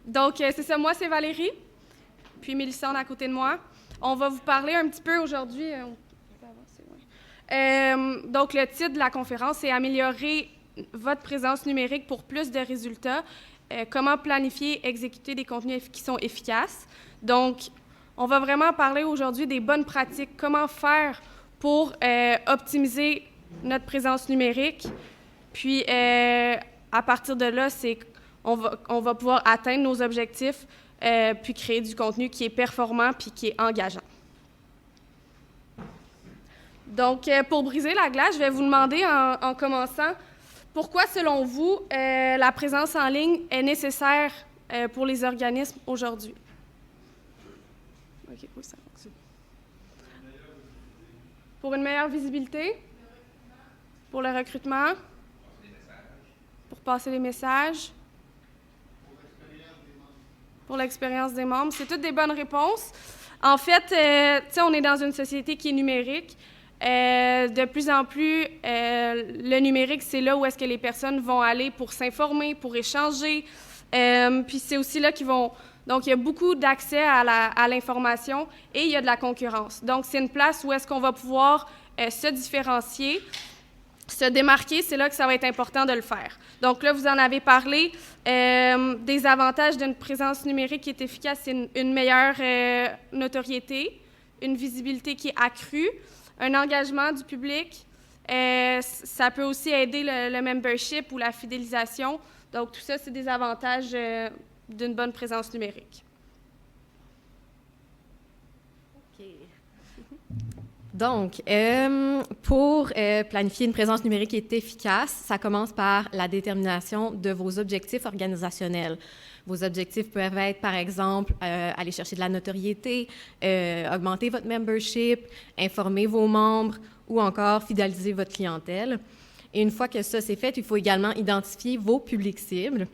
Donc, c'est ça, moi, c'est Valérie, puis Mélissande à côté de moi. On va vous parler un petit peu aujourd'hui. Donc, le titre de la conférence, c'est « Améliorer votre présence numérique pour plus de résultats. Comment planifier et exécuter des contenus qui sont efficaces. » Donc, on va vraiment parler aujourd'hui des bonnes pratiques, comment faire pour optimiser notre présence numérique. Puis, à partir de là, on va pouvoir atteindre nos objectifs, puis créer du contenu qui est performant puis qui est engageant. Donc, pour briser la glace, je vais vous demander en commençant, pourquoi, selon vous, la présence en ligne est nécessaire pour les organismes aujourd'hui? OK, oui, ça fonctionne. Pour une meilleure visibilité? Pour le recrutement? Pour passer les messages? Pour l'expérience des membres. C'est toutes des bonnes réponses. En fait, tu sais, on est dans une société qui est numérique. De plus en plus, le numérique, c'est là où est-ce que les personnes vont aller pour s'informer, pour échanger. Puis c'est aussi là qu'ils vont... Donc, il y a beaucoup d'accès à l'information et il y a de la concurrence. Donc, c'est une place où est-ce qu'on va pouvoir se différencier, se démarquer. C'est là que ça va être important de le faire. Donc là, vous en avez parlé. Des avantages d'une présence numérique qui est efficace, c'est une meilleure notoriété, une visibilité qui est accrue, un engagement du public. Ça peut aussi aider le membership ou la fidélisation. Donc, tout ça, c'est des avantages d'une bonne présence numérique. OK. Donc, pour planifier une présence numérique qui est efficace, ça commence par la détermination de vos objectifs organisationnels. Vos objectifs peuvent être, par exemple, aller chercher de la notoriété, augmenter votre membership, informer vos membres ou encore fidéliser votre clientèle. Et une fois que ça c'est fait, il faut également identifier vos publics cibles.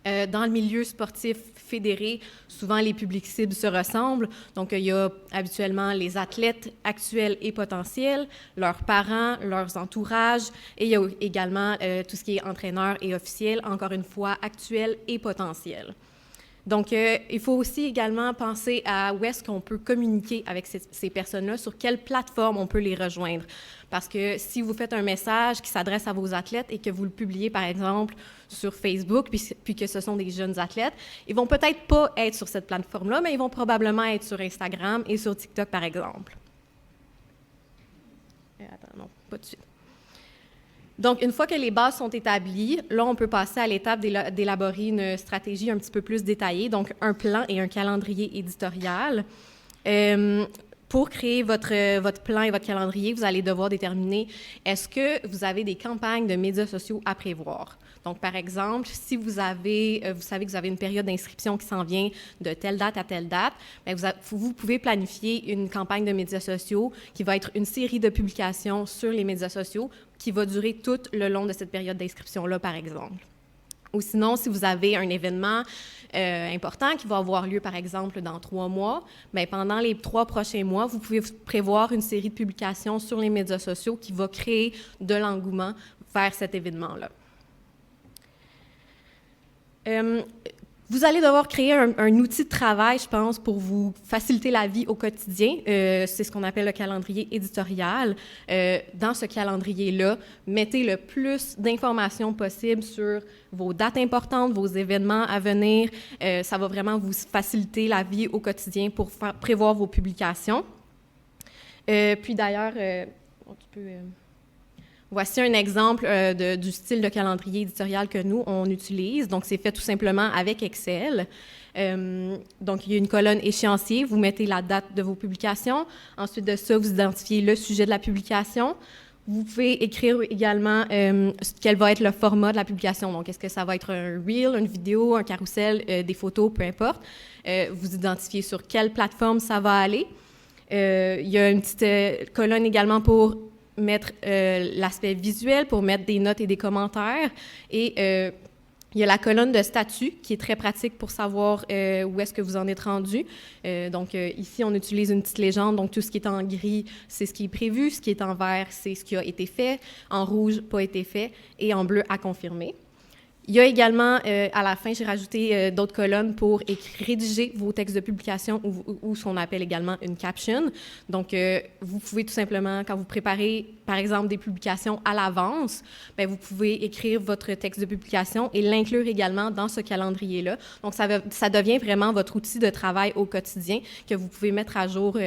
Dans le milieu sportif fédéré, souvent les publics cibles se ressemblent. Donc, il y a habituellement les athlètes actuels et potentiels, leurs parents, leurs entourages, et il y a également tout ce qui est entraîneur et officiel, encore une fois, actuels et potentiels. Donc, il faut aussi également penser à où est-ce qu'on peut communiquer avec ces personnes-là, sur quelle plateforme on peut les rejoindre. Parce que si vous faites un message qui s'adresse à vos athlètes et que vous le publiez, par exemple, sur Facebook, puis que ce sont des jeunes athlètes, ils vont peut-être pas être sur cette plateforme-là, mais ils vont probablement être sur Instagram et sur TikTok, par exemple. Attends, non, pas tout de suite. Donc, une fois que les bases sont établies, là, on peut passer à l'étape d'élaborer une stratégie un petit peu plus détaillée, donc un plan et un calendrier éditorial. Pour créer votre plan et votre calendrier, vous allez devoir déterminer est-ce que vous avez des campagnes de médias sociaux à prévoir. Donc, par exemple, si vous savez que vous avez une période d'inscription qui s'en vient de telle date à telle date, bien, vous pouvez planifier une campagne de médias sociaux qui va être une série de publications sur les médias sociaux qui va durer tout le long de cette période d'inscription-là, par exemple. Ou sinon, si vous avez un événement important qui va avoir lieu, par exemple, dans 3 mois, bien, pendant les 3 prochains mois, vous pouvez prévoir une série de publications sur les médias sociaux qui va créer de l'engouement vers cet événement-là. Vous allez devoir créer un outil de travail, je pense, pour vous faciliter la vie au quotidien. C'est ce qu'on appelle le calendrier éditorial. Dans ce calendrier-là, mettez le plus d'informations possible sur vos dates importantes, vos événements à venir. Ça va vraiment vous faciliter la vie au quotidien pour prévoir vos publications. Puis d'ailleurs, tu peux... Voici un exemple du style de calendrier éditorial que nous, on utilise. Donc, c'est fait tout simplement avec Excel. Donc, il y a une colonne échéancier. Vous mettez la date de vos publications. Ensuite de ça, vous identifiez le sujet de la publication. Vous pouvez écrire également quel va être le format de la publication. Donc, est-ce que ça va être un reel, une vidéo, un carrousel, des photos, peu importe. Vous identifiez sur quelle plateforme ça va aller. Il y a une petite colonne également pour mettre l'aspect visuel, pour mettre des notes et des commentaires. Et il y a la colonne de statut qui est très pratique pour savoir où est-ce que vous en êtes rendu. Donc, ici, on utilise une petite légende. Donc, tout ce qui est en gris, c'est ce qui est prévu. Ce qui est en vert, c'est ce qui a été fait. En rouge, pas été fait. Et en bleu, à confirmer. Il y a également, à la fin, j'ai rajouté d'autres colonnes pour rédiger vos textes de publication ou ce qu'on appelle également une caption. Donc, vous pouvez tout simplement, quand vous préparez, par exemple, des publications à l'avance, bien, vous pouvez écrire votre texte de publication et l'inclure également dans ce calendrier-là. Donc, ça devient vraiment votre outil de travail au quotidien que vous pouvez mettre à jour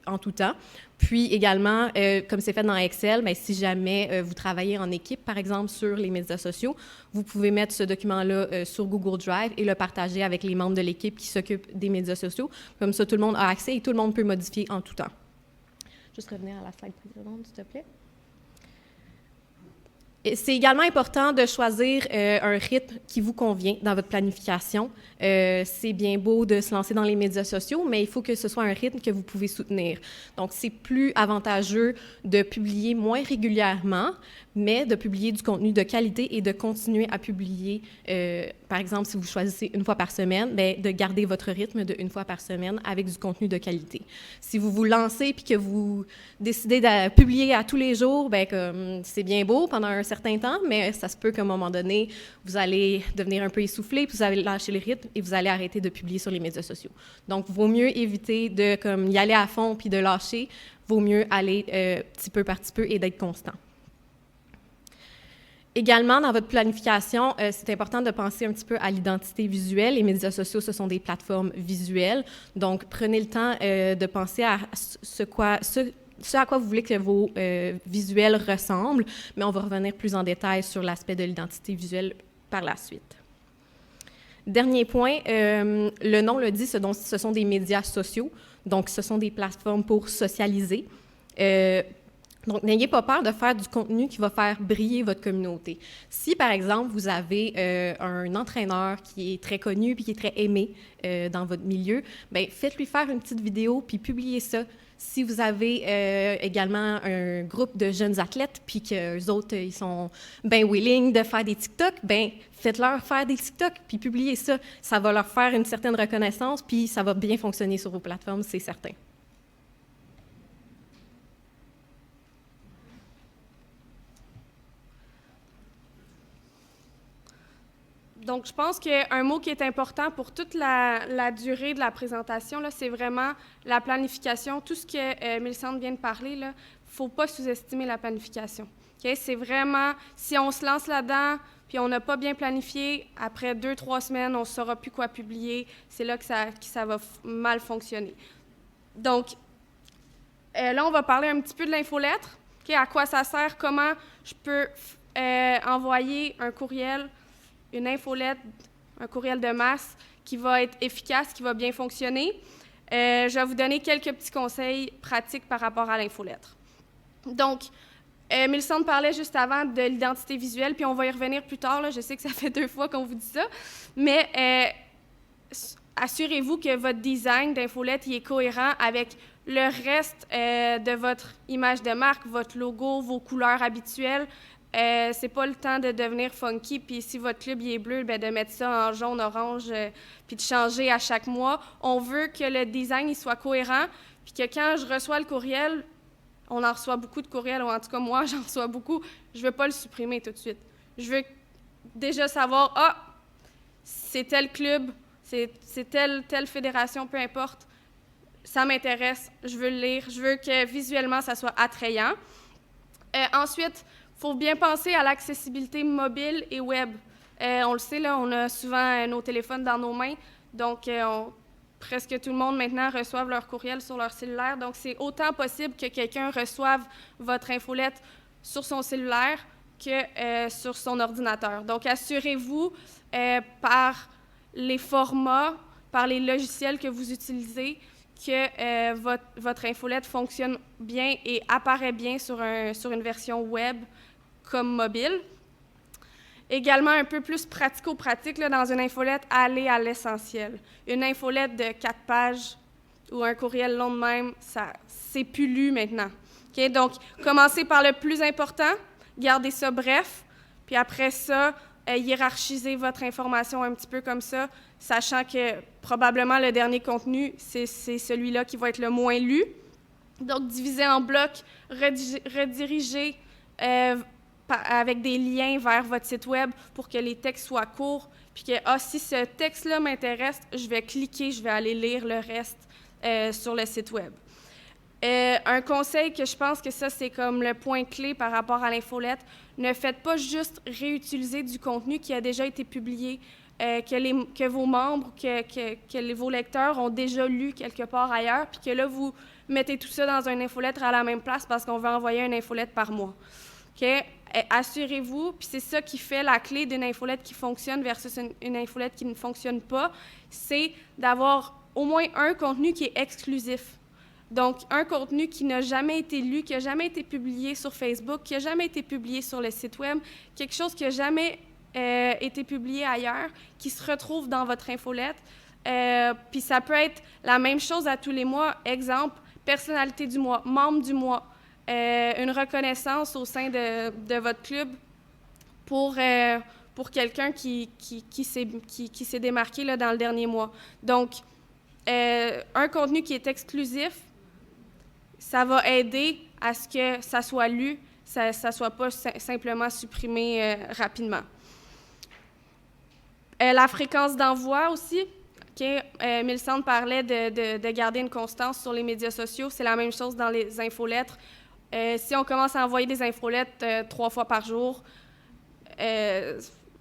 en tout temps. Puis également, comme c'est fait dans Excel, bien, si jamais vous travaillez en équipe, par exemple, sur les médias sociaux, vous pouvez mettre ce document-là sur Google Drive et le partager avec les membres de l'équipe qui s'occupent des médias sociaux. Comme ça, tout le monde a accès et tout le monde peut modifier en tout temps. Juste revenir à la slide précédente, s'il te plaît. C'est également important de choisir un rythme qui vous convient dans votre planification. C'est bien beau de se lancer dans les médias sociaux, mais il faut que ce soit un rythme que vous pouvez soutenir. Donc, c'est plus avantageux de publier moins régulièrement, mais de publier du contenu de qualité et de continuer à publier, par exemple, si vous choisissez une fois par semaine, bien, de garder votre rythme de une fois par semaine avec du contenu de qualité. Si vous vous lancez puis que vous décidez de publier à tous les jours, bien, c'est bien beau pendant un certain temps, mais ça se peut qu'à un moment donné, vous allez devenir un peu essoufflé, puis vous allez lâcher le rythme et vous allez arrêter de publier sur les médias sociaux. Donc, il vaut mieux éviter de y aller à fond puis de lâcher. Vaut mieux aller petit peu par petit peu et d'être constant. Également, dans votre planification, c'est important de penser un petit peu à l'identité visuelle. Les médias sociaux, ce sont des plateformes visuelles. Donc, prenez le temps de penser à ce à quoi vous voulez que vos visuels ressemblent, mais on va revenir plus en détail sur l'aspect de l'identité visuelle par la suite. Dernier point, le nom le dit, ce sont des médias sociaux, donc ce sont des plateformes pour socialiser. Donc, n'ayez pas peur de faire du contenu qui va faire briller votre communauté. Si, par exemple, vous avez un entraîneur qui est très connu puis qui est très aimé dans votre milieu, bien, faites-lui faire une petite vidéo puis publiez ça. Si vous avez également un groupe de jeunes athlètes puis qu'eux autres, ils sont bien willing de faire des TikTok, bien, faites-leur faire des TikTok puis publiez ça. Ça va leur faire une certaine reconnaissance puis ça va bien fonctionner sur vos plateformes, c'est certain. Donc, je pense qu'un mot qui est important pour toute la durée de la présentation, là, c'est vraiment la planification. Tout ce que Mélissandre vient de parler, il ne faut pas sous-estimer la planification. Okay? C'est vraiment, si on se lance là-dedans, puis on n'a pas bien planifié, après 2-3 semaines, on ne saura plus quoi publier. C'est là que ça va mal fonctionner. Donc, là, on va parler un petit peu de l'infolettre. Okay? À quoi ça sert? Comment je peux envoyer un courriel, une infolette, un courriel de masse qui va être efficace, qui va bien fonctionner. Je vais vous donner quelques petits conseils pratiques par rapport à l'infolettre. Donc, Mélissandre parlait juste avant de l'identité visuelle, puis on va y revenir plus tard. Là. Je sais que ça fait 2 fois qu'on vous dit ça, mais assurez-vous que votre design d'infolette est cohérent avec le reste de votre image de marque, votre logo, vos couleurs habituelles. C'est pas le temps de devenir funky, puis si votre club il est bleu, bien, de mettre ça en jaune, orange, puis de changer à chaque mois. On veut que le design il soit cohérent, puis que quand je reçois le courriel, on en reçoit beaucoup de courriels, ou en tout cas moi, j'en reçois beaucoup, je veux pas le supprimer tout de suite. Je veux déjà savoir, c'est tel club, c'est telle fédération, peu importe, ça m'intéresse, je veux le lire, je veux que visuellement, ça soit attrayant. Ensuite, il faut bien penser à l'accessibilité mobile et web. On le sait, là, on a souvent nos téléphones dans nos mains, donc presque tout le monde maintenant reçoit leur courriel sur leur cellulaire. Donc, c'est autant possible que quelqu'un reçoive votre infolette sur son cellulaire que sur son ordinateur. Donc, assurez-vous par les formats, par les logiciels que vous utilisez, que votre infolette fonctionne bien et apparaît bien sur une version web comme mobile. Également, un peu plus pratico-pratique, là, dans une infolette, aller à l'essentiel. Une infolette de 4 pages ou un courriel long de même, c'est plus lu maintenant. Okay? Donc, commencez par le plus important, gardez ça bref, puis après ça, hiérarchisez votre information un petit peu comme ça, sachant que probablement le dernier contenu, c'est celui-là qui va être le moins lu. Donc, divisez en blocs, redirigez avec des liens vers votre site web pour que les textes soient courts, puis que, si ce texte-là m'intéresse, je vais cliquer, je vais aller lire le reste sur le site web. Un conseil que je pense que ça, c'est comme le point clé par rapport à l'infolette, ne faites pas juste réutiliser du contenu qui a déjà été publié, que vos membres, que vos lecteurs ont déjà lu quelque part ailleurs, puis que là, vous mettez tout ça dans une infolettre à la même place parce qu'on veut envoyer une infolette par mois. Okay? Assurez-vous, puis c'est ça qui fait la clé d'une infolette qui fonctionne versus une infolette qui ne fonctionne pas, c'est d'avoir au moins un contenu qui est exclusif. Donc, un contenu qui n'a jamais été lu, qui n'a jamais été publié sur Facebook, qui n'a jamais été publié sur le site web, quelque chose qui n'a jamais été publié ailleurs, qui se retrouve dans votre infolette. Puis ça peut être la même chose à tous les mois. Exemple, personnalité du mois, membre du mois, une reconnaissance au sein de votre club pour quelqu'un qui s'est démarqué là, dans le dernier mois. Donc, un contenu qui est exclusif, ça va aider à ce que ça soit lu, ça ne soit pas simplement supprimé rapidement. La fréquence d'envoi aussi. Millicent parlait de garder une constance sur les médias sociaux. C'est la même chose dans les infolettres. Si on commence à envoyer des infolettres 3 fois par jour,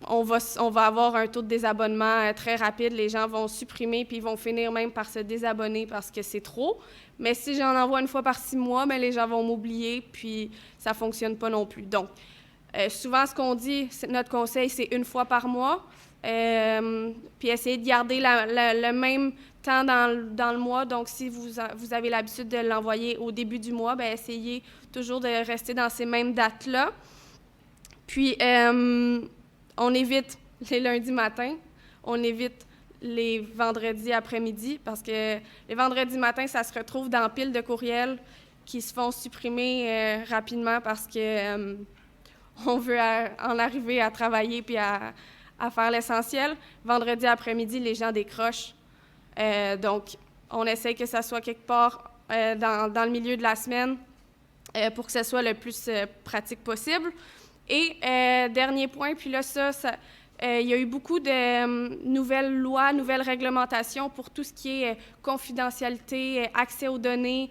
on va avoir un taux de désabonnement très rapide. Les gens vont supprimer puis ils vont finir même par se désabonner parce que c'est trop. Mais si j'en envoie une fois par 6 mois, bien, les gens vont m'oublier puis ça ne fonctionne pas non plus. Donc, souvent, ce qu'on dit, notre conseil, c'est 1 fois par mois. Puis essayer de garder le même temps dans le mois. Donc, si vous avez l'habitude de l'envoyer au début du mois, bien, essayez toujours de rester dans ces mêmes dates-là. Puis, on évite les lundis matins, on évite les vendredis après-midi, parce que les vendredis matins, ça se retrouve dans pile de courriels qui se font supprimer rapidement parce que on veut en arriver à travailler puis à faire l'essentiel. Vendredi après-midi, les gens décrochent. Donc, on essaie que ça soit quelque part dans le milieu de la semaine pour que ce soit le plus pratique possible. Et dernier point, puis là, il y a eu beaucoup de nouvelles lois, nouvelles réglementations pour tout ce qui est confidentialité, accès aux données,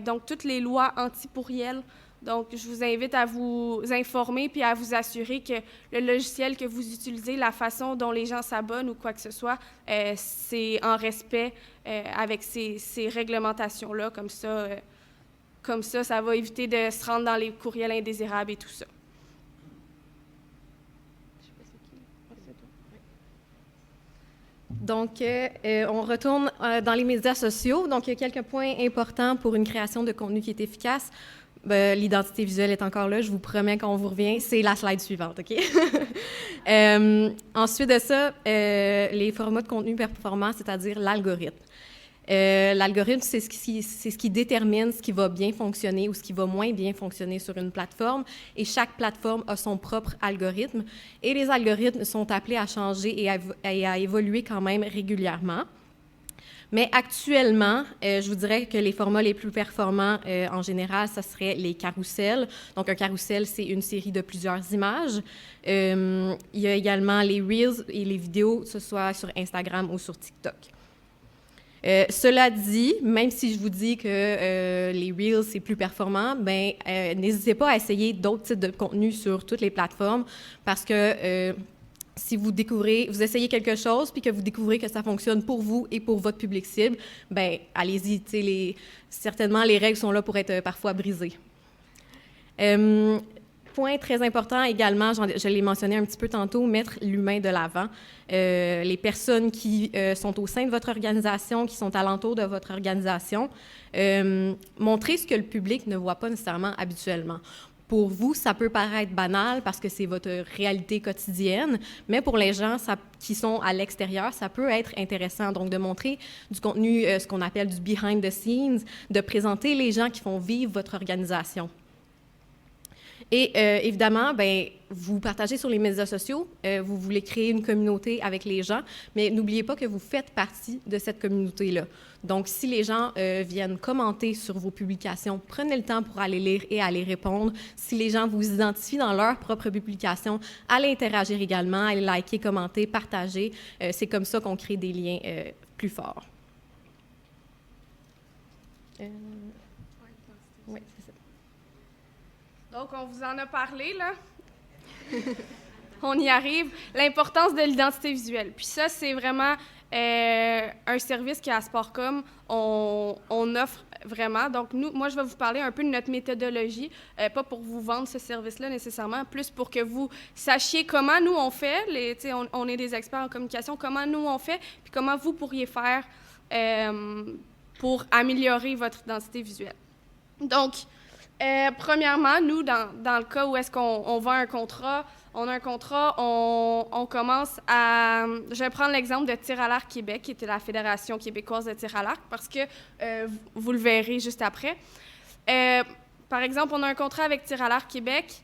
donc toutes les lois anti-pourriel. Donc, je vous invite à vous informer puis à vous assurer que le logiciel que vous utilisez, la façon dont les gens s'abonnent ou quoi que ce soit, c'est en respect avec ces réglementations-là. Comme ça, ça va éviter de se rendre dans les courriels indésirables et tout ça. Donc, on retourne dans les médias sociaux. Donc, il y a quelques points importants pour une création de contenu qui est efficace. L'identité visuelle est encore là, je vous promets qu'on vous revient. C'est la slide suivante, OK? Ensuite de ça, les formats de contenu performants, c'est-à-dire l'algorithme. L'algorithme, c'est ce qui détermine ce qui va bien fonctionner ou ce qui va moins bien fonctionner sur une plateforme. Et chaque plateforme a son propre algorithme. Et les algorithmes sont appelés à changer et à évoluer quand même régulièrement. Mais actuellement, je vous dirais que les formats les plus performants, en général, ça serait les carousels. Donc, un carrousel, c'est une série de plusieurs images. Il y a également les Reels et les vidéos, que ce soit sur Instagram ou sur TikTok. Cela dit, même si je vous dis que les Reels, c'est plus performant, ben, n'hésitez pas à essayer d'autres types de contenus sur toutes les plateformes parce que si vous essayez quelque chose puis que vous découvrez que ça fonctionne pour vous et pour votre public cible, ben allez-y. Certainement, les règles sont là pour être parfois brisées. Point très important également, je l'ai mentionné un petit peu tantôt, mettre l'humain de l'avant. Les personnes qui sont au sein de votre organisation, qui sont alentour de votre organisation, montrer ce que le public ne voit pas nécessairement habituellement. Pour vous, ça peut paraître banal parce que c'est votre réalité quotidienne, mais pour les gens qui sont à l'extérieur, ça peut être intéressant. Donc, de montrer du contenu, ce qu'on appelle du behind the scenes, de présenter les gens qui font vivre votre organisation. Et évidemment, ben, vous partagez sur les médias sociaux, vous voulez créer une communauté avec les gens, mais n'oubliez pas que vous faites partie de cette communauté-là. Donc, si les gens viennent commenter sur vos publications, prenez le temps pour aller lire et aller répondre. Si les gens vous identifient dans leur propre publication, allez interagir également, allez liker, commenter, partager. C'est comme ça qu'on crée des liens plus forts. Oui, c'est ça. Donc, on vous en a parlé, là. On y arrive. L'importance de l'identité visuelle. Puis ça, c'est vraiment un service qu'à Sportcom, on offre vraiment. Donc, moi, je vais vous parler un peu de notre méthodologie, pas pour vous vendre ce service-là nécessairement, plus pour que vous sachiez comment nous, on fait. On est des experts en communication, comment nous, on fait, puis comment vous pourriez faire pour améliorer votre identité visuelle. Donc, premièrement, nous, dans le cas où est-ce qu'on vend un contrat, on commence à... Je vais prendre l'exemple de Tir à l'arc Québec, qui était la Fédération québécoise de tir à l'arc, parce que vous le verrez juste après. Par exemple, on a un contrat avec Tir à l'arc Québec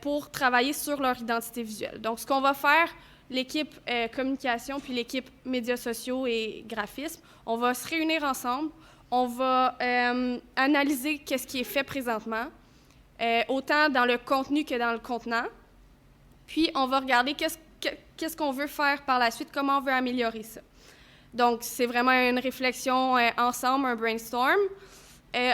pour travailler sur leur identité visuelle. Donc, ce qu'on va faire, l'équipe communication puis l'équipe médias sociaux et graphisme, on va se réunir ensemble. On va analyser qu'est-ce qui est fait présentement, autant dans le contenu que dans le contenant. Puis, on va regarder qu'est-ce qu'on veut faire par la suite, comment on veut améliorer ça. Donc, c'est vraiment une réflexion ensemble, un brainstorm.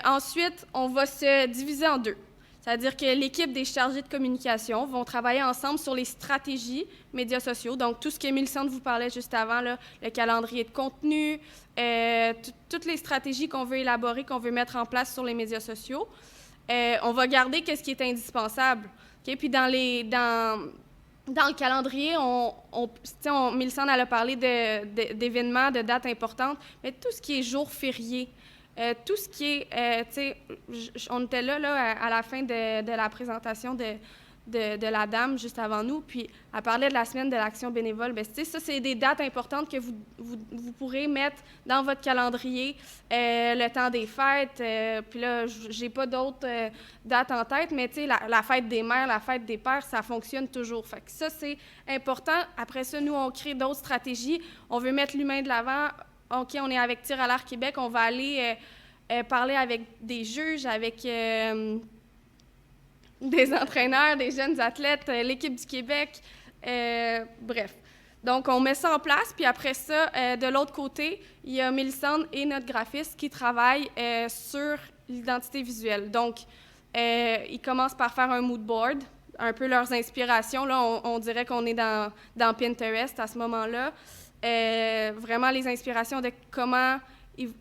Ensuite, on va se diviser en deux. C'est-à-dire que l'équipe des chargés de communication vont travailler ensemble sur les stratégies médias sociaux. Donc, tout ce que Mélissande vous parlait juste avant, là, le calendrier de contenu, toutes les stratégies qu'on veut élaborer, qu'on veut mettre en place sur les médias sociaux. On va garder qu'est-ce qui est indispensable. Okay? Puis, dans le calendrier, Mélissande elle a parlé d'événements, de dates importantes, mais tout ce qui est jours fériés, tout ce qui est, on était là à la fin de la présentation de la dame juste avant nous, puis elle parlait de la semaine de l'action bénévole. Bien, ça, c'est des dates importantes que vous pourrez mettre dans votre calendrier, le temps des fêtes, puis là, j'ai pas d'autres dates en tête, mais la fête des mères, la fête des pères, ça fonctionne toujours. Fait que ça, c'est important. Après ça, nous, on crée d'autres stratégies. On veut mettre l'humain de l'avant. OK, on est avec Tir à l'arc Québec, on va aller parler avec des juges, avec des entraîneurs, des jeunes athlètes, l'équipe du Québec, bref. Donc, on met ça en place, puis après ça, de l'autre côté, il y a Mélissande et notre graphiste qui travaillent sur l'identité visuelle. Donc, ils commencent par faire un mood board, un peu leurs inspirations. Là, on dirait qu'on est dans Pinterest à ce moment-là. Vraiment les inspirations de comment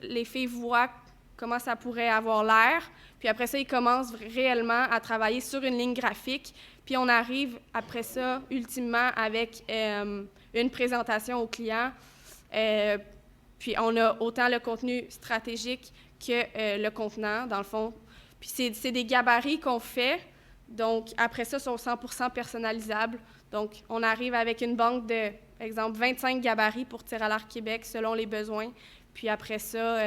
les filles voient comment ça pourrait avoir l'air. Puis après ça, ils commencent réellement à travailler sur une ligne graphique. Puis on arrive après ça, ultimement, avec une présentation au client. Puis on a autant le contenu stratégique que le contenant, dans le fond. Puis c'est des gabarits qu'on fait. Donc après ça, sont 100% personnalisables. Donc on arrive avec une banque de, par exemple, 25 gabarits pour Tir à l'arc Québec selon les besoins. Puis après ça,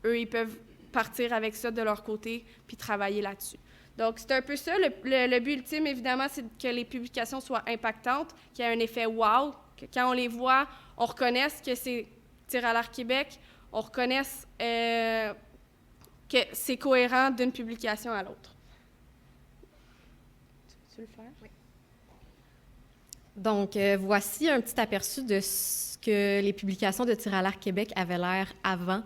eux, ils peuvent partir avec ça de leur côté puis travailler là-dessus. Donc, c'est un peu ça. Le but ultime, évidemment, c'est que les publications soient impactantes, qu'il y ait un effet « wow », que quand on les voit, on reconnaisse que c'est Tir à l'arc Québec, on reconnaisse que c'est cohérent d'une publication à l'autre. Tu veux le faire? Oui. Donc, voici un petit aperçu de ce que les publications de Tir à l'arc Québec avaient l'air avant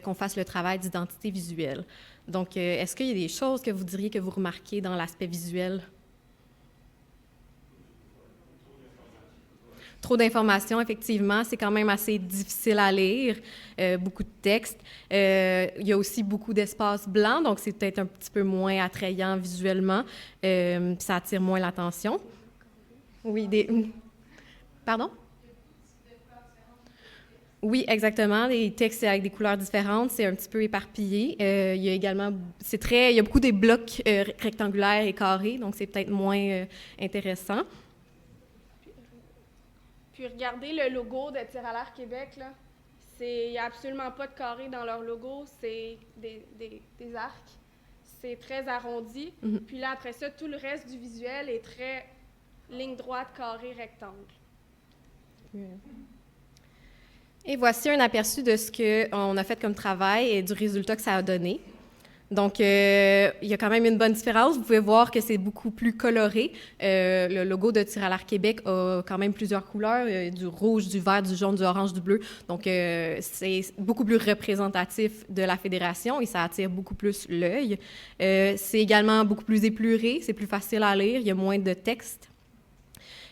qu'on fasse le travail d'identité visuelle. Donc, est-ce qu'il y a des choses que vous diriez que vous remarquez dans l'aspect visuel? Trop d'informations, effectivement, c'est quand même assez difficile à lire, beaucoup de texte. Il y a aussi beaucoup d'espace blanc, donc c'est peut-être un petit peu moins attrayant visuellement, ça attire moins l'attention. Oui, Pardon? Oui, exactement. Les textes avec des couleurs différentes, c'est un petit peu éparpillé. Il y a également, il y a beaucoup des blocs rectangulaires et carrés, donc c'est peut-être moins intéressant. Puis regardez le logo de Tir à l'arc Québec, là. Il n'y a absolument pas de carré dans leur logo, c'est des arcs. c'est très arrondi. Puis là, après ça, tout le reste du visuel est très ligne droite, carré, rectangle. Et voici un aperçu de ce qu'on a fait comme travail et du résultat que ça a donné. Donc, il y a quand même une bonne différence. Vous pouvez voir que c'est beaucoup plus coloré. Le logo de Tir à l'arc Québec a quand même plusieurs couleurs, du rouge, du vert, du jaune, du orange, du bleu. Donc, c'est beaucoup plus représentatif de la fédération et ça attire beaucoup plus l'œil. C'est également beaucoup plus épuré, c'est plus facile à lire, il y a moins de texte.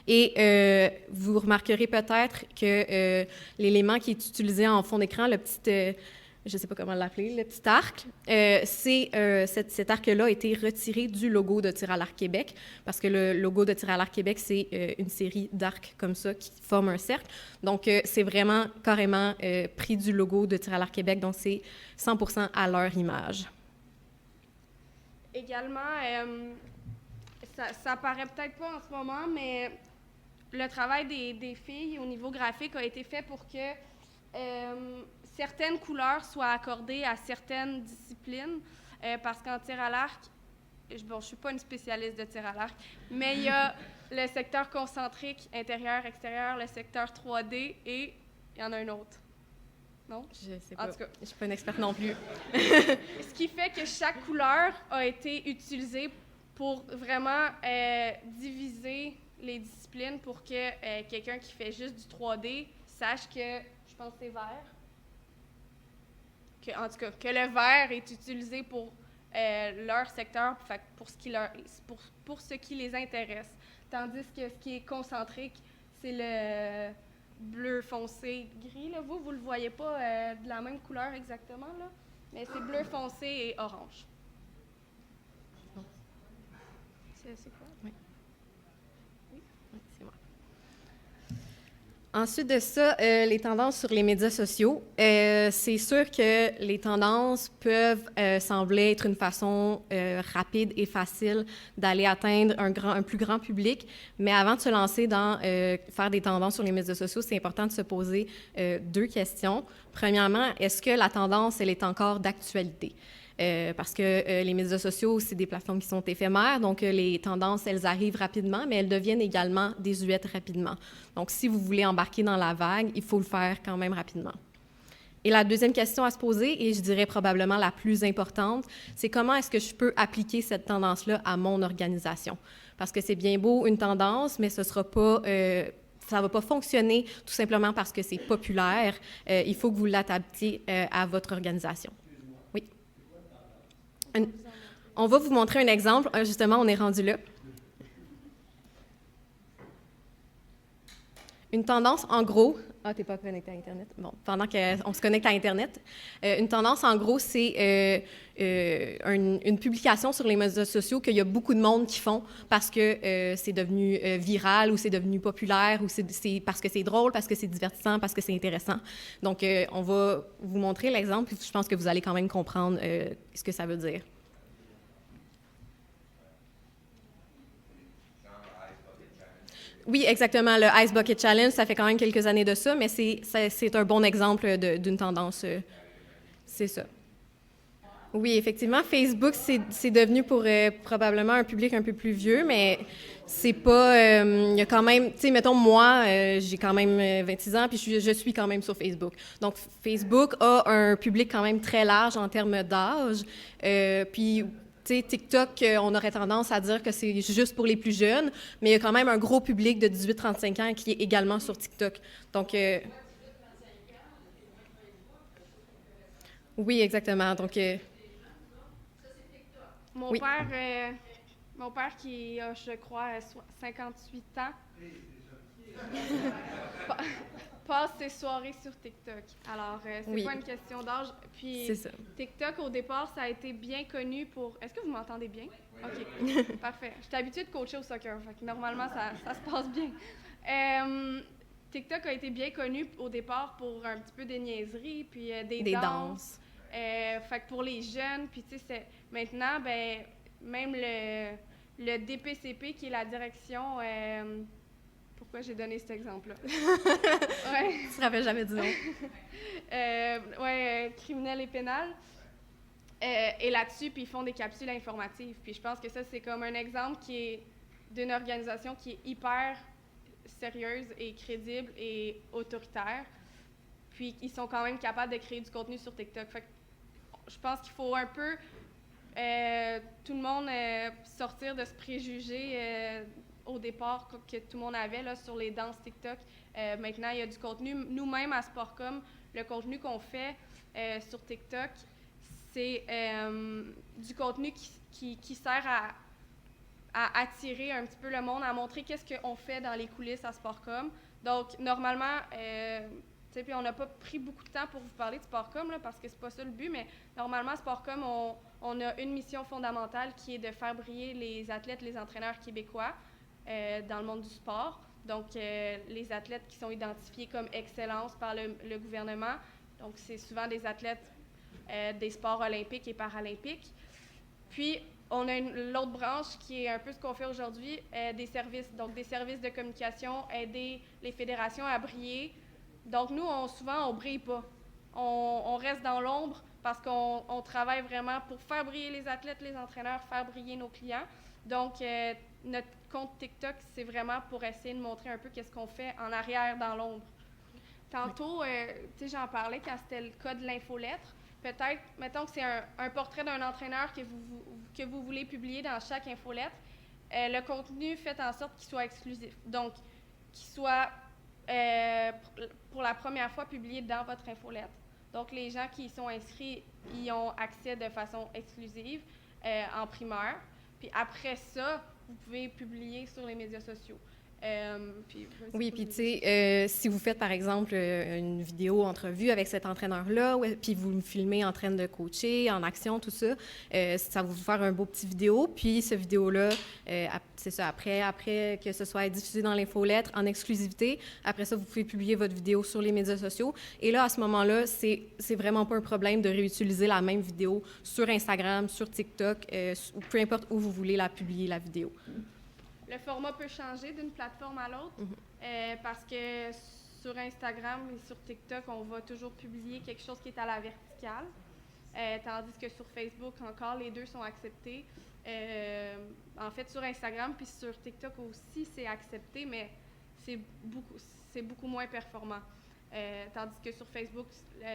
Et vous remarquerez peut-être que l'élément qui est utilisé en fond d'écran, le petit... je ne sais pas comment l'appeler, le petit arc, cet arc-là a été retiré du logo de Tir à l'arc Québec, parce que le logo de Tir à l'arc Québec, c'est une série d'arcs comme ça qui forment un cercle. Donc, c'est vraiment carrément pris du logo de Tir à l'arc Québec, donc c'est 100% à leur image. Également, ça paraît peut-être pas en ce moment, mais le travail des filles au niveau graphique a été fait pour que certaines couleurs soient accordées à certaines disciplines, parce qu'en tir à l'arc, bon, je ne suis pas une spécialiste de tir à l'arc, mais il y a le secteur concentrique, intérieur, extérieur, le secteur 3D et il y en a un autre. Non? Je ne sais pas. En tout cas. Je ne suis pas une experte non plus. Ce qui fait que chaque couleur a été utilisée pour vraiment diviser les disciplines pour que quelqu'un qui fait juste du 3D sache que, je pense que c'est vert, en tout cas, que le vert est utilisé pour leur secteur, pour ce qui les intéresse. Tandis que ce qui est concentrique, c'est le bleu foncé gris. Là. Vous ne le voyez pas de la même couleur exactement, là, mais c'est bleu foncé et orange. C'est quoi? Oui. C'est moi. Ensuite de ça, les tendances sur les médias sociaux. C'est sûr que les tendances peuvent sembler être une façon rapide et facile d'aller atteindre un plus grand public, mais avant de se lancer dans faire des tendances sur les médias sociaux, c'est important de se poser deux questions. Premièrement, est-ce que la tendance, elle est encore d'actualité? Parce que les médias sociaux, c'est des plateformes qui sont éphémères, donc les tendances, elles arrivent rapidement, mais elles deviennent également désuètes rapidement. Donc, si vous voulez embarquer dans la vague, il faut le faire quand même rapidement. Et la deuxième question à se poser, et je dirais probablement la plus importante, c'est comment est-ce que je peux appliquer cette tendance-là à mon organisation? Parce que c'est bien beau une tendance, mais ce sera pas... ça ne va pas fonctionner tout simplement parce que c'est populaire. Il faut que vous l'adaptiez à votre organisation. Oui. On va vous montrer un exemple. Justement, on est rendu là. Une tendance, en gros... Ah, t'es pas connecté à Internet? Bon, pendant qu'on se connecte à Internet. Une tendance, en gros, c'est une publication sur les médias sociaux qu'il y a beaucoup de monde qui font parce que c'est devenu viral ou c'est devenu populaire ou c'est parce que c'est drôle, parce que c'est divertissant, parce que c'est intéressant. Donc, on va vous montrer l'exemple, puis je pense que vous allez quand même comprendre ce que ça veut dire. Oui, exactement. Le Ice Bucket Challenge, ça fait quand même quelques années de ça, mais c'est un bon exemple d'une tendance. C'est ça. Oui, effectivement, Facebook, c'est devenu pour probablement un public un peu plus vieux, mais c'est pas... il y a quand même... Tu sais, mettons, moi, j'ai quand même 26 ans, puis je suis quand même sur Facebook. Donc, Facebook a un public quand même très large en termes d'âge, puis... Tu sais, TikTok, on aurait tendance à dire que c'est juste pour les plus jeunes, mais il y a quand même un gros public de 18-35 ans qui est également sur TikTok. Donc, oui, exactement. Donc, Mon père qui a, je crois, 58 ans, passe ses soirées sur TikTok. Alors, c'est pas une question d'âge. Puis, TikTok, au départ, ça a été bien connu pour... Est-ce que vous m'entendez bien? Oui. OK, parfait. Je suis habituée de coacher au soccer, fait que normalement, ça se passe bien. TikTok a été bien connu au départ pour un petit peu des niaiseries, puis des danses. Fait que pour les jeunes, puis tu sais, maintenant, ben même le DPCP, qui est la direction... Pourquoi j'ai donné cet exemple-là? Ouais. Tu ne te rappelles jamais du nom. Criminel et pénal. est là-dessus, puis ils font des capsules informatives. Puis je pense que ça, c'est comme un exemple qui est d'une organisation qui est hyper sérieuse et crédible et autoritaire. Puis ils sont quand même capables de créer du contenu sur TikTok. Fait que je pense qu'il faut un peu, tout le monde, sortir de ce préjugé au départ que tout le monde avait là, sur les danses TikTok. Maintenant, il y a du contenu. Nous-mêmes, à Sportcom, le contenu qu'on fait sur TikTok, c'est du contenu qui sert à attirer un petit peu le monde, à montrer qu'est-ce qu'on fait dans les coulisses à Sportcom. Donc, normalement, puis on n'a pas pris beaucoup de temps pour vous parler de Sportcom, là, parce que c'est pas ça le but, mais normalement, à Sportcom, on a une mission fondamentale qui est de faire briller les athlètes, les entraîneurs québécois dans le monde du sport. Donc, les athlètes qui sont identifiés comme excellence par le gouvernement. Donc, c'est souvent des athlètes des sports olympiques et paralympiques. Puis, on a l'autre branche qui est un peu ce qu'on fait aujourd'hui, des services. Donc, des services de communication, aider les fédérations à briller. Donc, nous, souvent, on ne brille pas. On reste dans l'ombre parce qu'on travaille vraiment pour faire briller les athlètes, les entraîneurs, faire briller nos clients. Donc, notre compte TikTok, c'est vraiment pour essayer de montrer un peu qu'est-ce qu'on fait en arrière, dans l'ombre. Tantôt, j'en parlais quand c'était le cas de l'infolettre. Peut-être, mettons que c'est un portrait d'un entraîneur que vous voulez publier dans chaque infolettre. Le contenu, faites en sorte qu'il soit exclusif. Donc, qu'il soit pour la première fois publié dans votre infolettre. Donc, les gens qui y sont inscrits y ont accès de façon exclusive en primeur. Puis après ça, vous pouvez publier sur les médias sociaux. Oui, puis tu sais, si vous faites par exemple une vidéo entrevue avec cet entraîneur-là, puis vous me filmez en train de coacher, en action, tout ça, ça va vous faire un beau petit vidéo. Puis ce vidéo-là, c'est ça, après que ce soit diffusé dans l'infolettre en exclusivité, après ça, vous pouvez publier votre vidéo sur les médias sociaux. Et là, à ce moment-là, c'est vraiment pas un problème de réutiliser la même vidéo sur Instagram, sur TikTok, ou peu importe où vous voulez la publier, la vidéo. Le format peut changer d'une plateforme à l'autre parce que sur Instagram et sur TikTok, on va toujours publier quelque chose qui est à la verticale, tandis que sur Facebook, encore, les deux sont acceptés. En fait, sur Instagram puis sur TikTok aussi, c'est accepté, mais c'est beaucoup moins performant. Tandis que sur Facebook,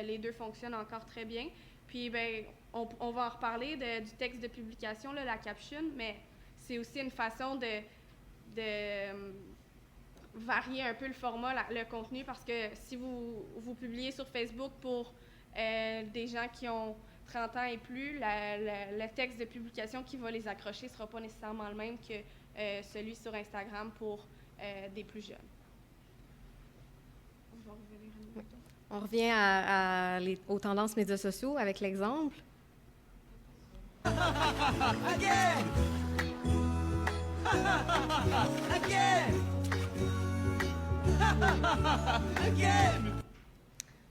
les deux fonctionnent encore très bien. Puis, on va en reparler du texte de publication, là, la caption, mais c'est aussi une façon de varier un peu le format, le contenu, parce que si vous publiez sur Facebook pour des gens qui ont 30 ans et plus, le texte de publication qui va les accrocher ne sera pas nécessairement le même que celui sur Instagram pour des plus jeunes. On revient aux tendances médias sociaux avec l'exemple. Again!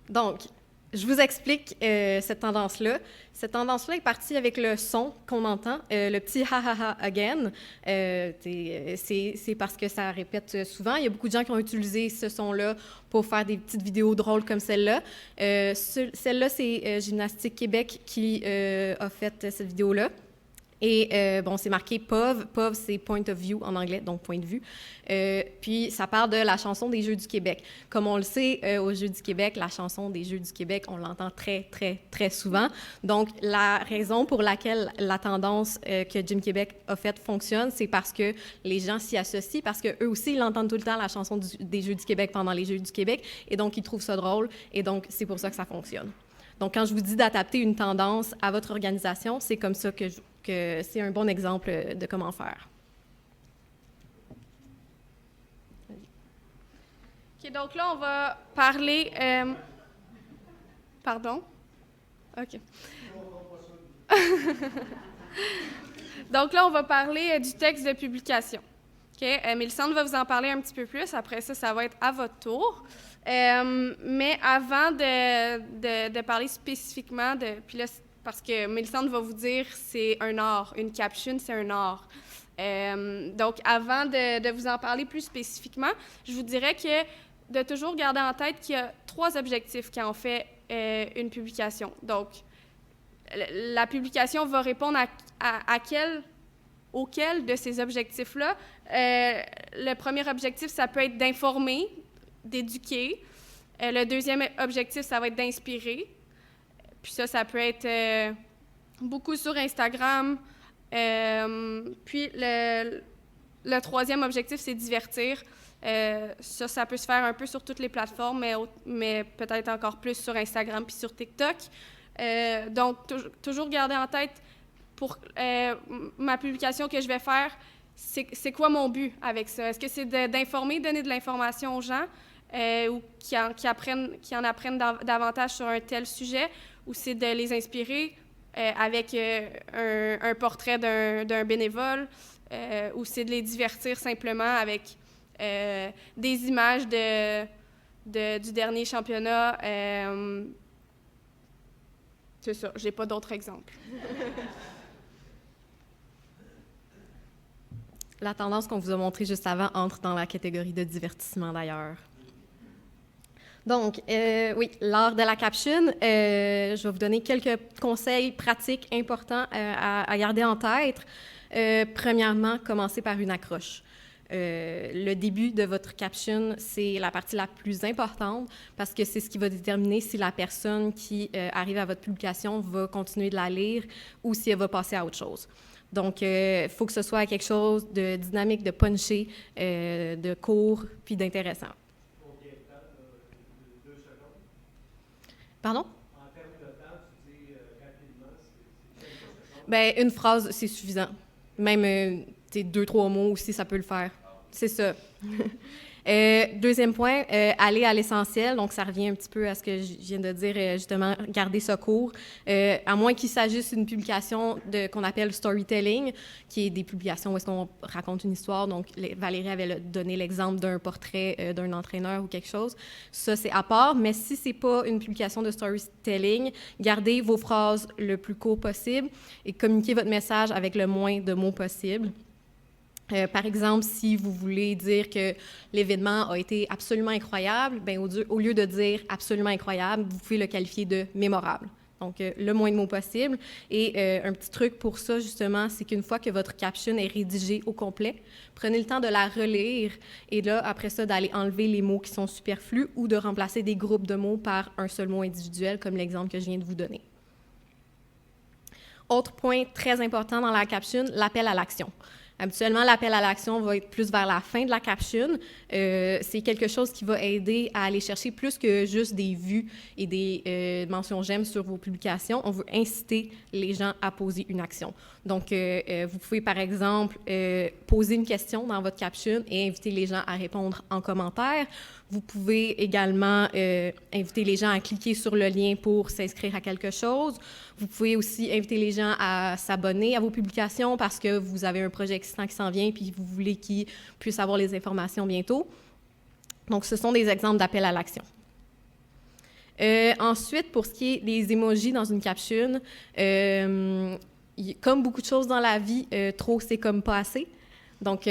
Donc, je vous explique cette tendance-là. Cette tendance-là est partie avec le son qu'on entend, le petit « ha ha ha again ». C'est parce que ça répète souvent. Il y a beaucoup de gens qui ont utilisé ce son-là pour faire des petites vidéos drôles comme celle-là. Celle-là, c'est Gymnastique Québec qui a fait cette vidéo-là. Et c'est marqué POV. POV, c'est Point of View en anglais, donc point de vue. Puis, ça parle de la chanson des Jeux du Québec. Comme on le sait, aux Jeux du Québec, la chanson des Jeux du Québec, on l'entend très, très, très souvent. Donc, la raison pour laquelle la tendance que Gym Québec a faite fonctionne, c'est parce que les gens s'y associent, parce qu'eux aussi, ils entendent tout le temps la chanson des Jeux du Québec pendant les Jeux du Québec, et donc, ils trouvent ça drôle, et donc, c'est pour ça que ça fonctionne. Donc, quand je vous dis d'adapter une tendance à votre organisation, c'est comme ça que c'est un bon exemple de comment faire. OK, donc là, on va parler... Pardon? OK. Donc là, on va parler du texte de publication. OK? Mélissandre va vous en parler un petit peu plus. Après ça, ça va être à votre tour. Mais avant de parler spécifiquement puis là, parce que Mélissandre va vous dire c'est un art, une caption, c'est un art. Donc, avant de vous en parler plus spécifiquement, je vous dirais que de toujours garder en tête qu'il y a 3 objectifs quand on fait une publication. Donc, la publication va répondre auquel de ces objectifs-là. Le premier objectif, ça peut être d'informer, d'éduquer. Le deuxième objectif, ça va être d'inspirer. Puis ça peut être beaucoup sur Instagram. Puis le troisième objectif, c'est divertir. Ça peut se faire un peu sur toutes les plateformes, mais peut-être encore plus sur Instagram puis sur TikTok. Donc, toujours garder en tête pour ma publication que je vais faire, c'est quoi mon but avec ça? Est-ce que c'est d'informer, donner de l'information aux gens ou qui en apprennent davantage sur un tel sujet, ou c'est de les inspirer avec un portrait d'un bénévole, ou c'est de les divertir simplement avec des images du dernier championnat. C'est ça, j'ai pas d'autres exemples. La tendance qu'on vous a montrée juste avant entre dans la catégorie de divertissement, d'ailleurs. Donc, oui, lors de la caption, je vais vous donner quelques conseils pratiques importants à garder en tête. Premièrement, commencez par une accroche. Le début de votre caption, c'est la partie la plus importante parce que c'est ce qui va déterminer si la personne qui arrive à votre publication va continuer de la lire ou si elle va passer à autre chose. Donc, il faut que ce soit quelque chose de dynamique, de punché, de court, puis d'intéressant. Combien de temps? 2 secondes? Pardon? En termes de temps, tu dis rapidement, c'est quelques secondes? Bien, une phrase, c'est suffisant. Même 2-3 mots aussi, ça peut le faire. C'est ça. Deuxième point, aller à l'essentiel. Donc, ça revient un petit peu à ce que je viens de dire, justement, garder ça court. À moins qu'il s'agisse d'une publication qu'on appelle storytelling, qui est des publications où est-ce qu'on raconte une histoire. Donc, Valérie avait donné l'exemple d'un portrait d'un entraîneur ou quelque chose. Ça, c'est à part. Mais si c'est pas une publication de storytelling, gardez vos phrases le plus court possible et communiquez votre message avec le moins de mots possible. Par exemple, si vous voulez dire que l'événement a été absolument incroyable, bien, au lieu de dire absolument incroyable, vous pouvez le qualifier de mémorable. Donc, le moins de mots possible. Et un petit truc pour ça, justement, c'est qu'une fois que votre caption est rédigée au complet, prenez le temps de la relire et là, après ça, d'aller enlever les mots qui sont superflus ou de remplacer des groupes de mots par un seul mot individuel, comme l'exemple que je viens de vous donner. Autre point très important dans la caption, l'appel à l'action. Habituellement, l'appel à l'action va être plus vers la fin de la caption. C'est quelque chose qui va aider à aller chercher plus que juste des vues et des mentions j'aime sur vos publications. On veut inciter les gens à poser une action. Donc, vous pouvez, par exemple, poser une question dans votre caption et inviter les gens à répondre en commentaire. Vous pouvez également inviter les gens à cliquer sur le lien pour s'inscrire à quelque chose. Vous pouvez aussi inviter les gens à s'abonner à vos publications parce que vous avez un projet existant qui s'en vient puis vous voulez qu'ils puissent avoir les informations bientôt. Donc, ce sont des exemples d'appel à l'action. Ensuite, pour ce qui est des emojis dans une caption, comme beaucoup de choses dans la vie, trop, c'est comme pas assez. Donc,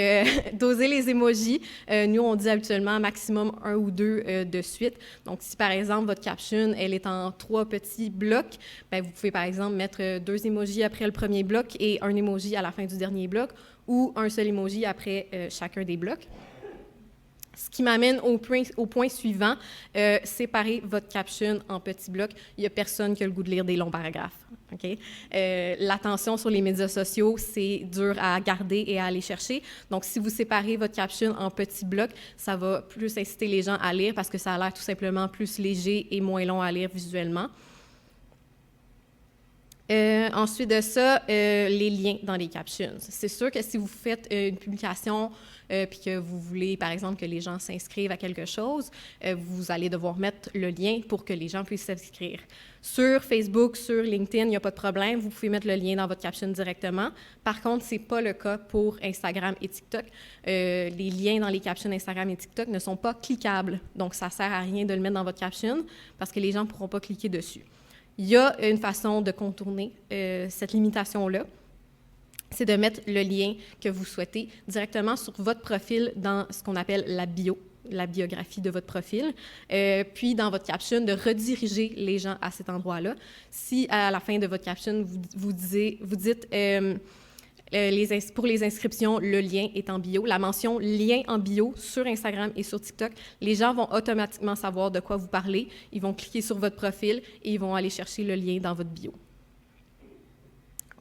doser les emojis. Nous, on dit habituellement maximum 1 ou 2 de suite. Donc, si par exemple, votre caption, elle est en 3 petits blocs, bien, vous pouvez par exemple mettre 2 emojis après le premier bloc et un emoji à la fin du dernier bloc ou un seul emoji après chacun des blocs. Ce qui m'amène au point suivant, séparer votre caption en petits blocs. Il n'y a personne qui a le goût de lire des longs paragraphes. Okay? L'attention sur les médias sociaux, c'est dur à garder et à aller chercher. Donc, si vous séparez votre caption en petits blocs, ça va plus inciter les gens à lire parce que ça a l'air tout simplement plus léger et moins long à lire visuellement. Ensuite de ça, les liens dans les captions. C'est sûr que si vous faites une publication puis que vous voulez, par exemple, que les gens s'inscrivent à quelque chose, vous allez devoir mettre le lien pour que les gens puissent s'inscrire. Sur Facebook, sur LinkedIn, il n'y a pas de problème. Vous pouvez mettre le lien dans votre caption directement. Par contre, ce n'est pas le cas pour Instagram et TikTok. Les liens dans les captions Instagram et TikTok ne sont pas cliquables. Donc, ça ne sert à rien de le mettre dans votre caption parce que les gens ne pourront pas cliquer dessus. Il y a une façon de contourner cette limitation-là, c'est de mettre le lien que vous souhaitez directement sur votre profil dans ce qu'on appelle la bio la biographie de votre profil. Puis, dans votre caption, de rediriger les gens à cet endroit-là. Si, à la fin de votre caption, vous dites pour les inscriptions, le lien est en bio, la mention « lien en bio » sur Instagram et sur TikTok, les gens vont automatiquement savoir de quoi vous parlez. Ils vont cliquer sur votre profil et ils vont aller chercher le lien dans votre bio.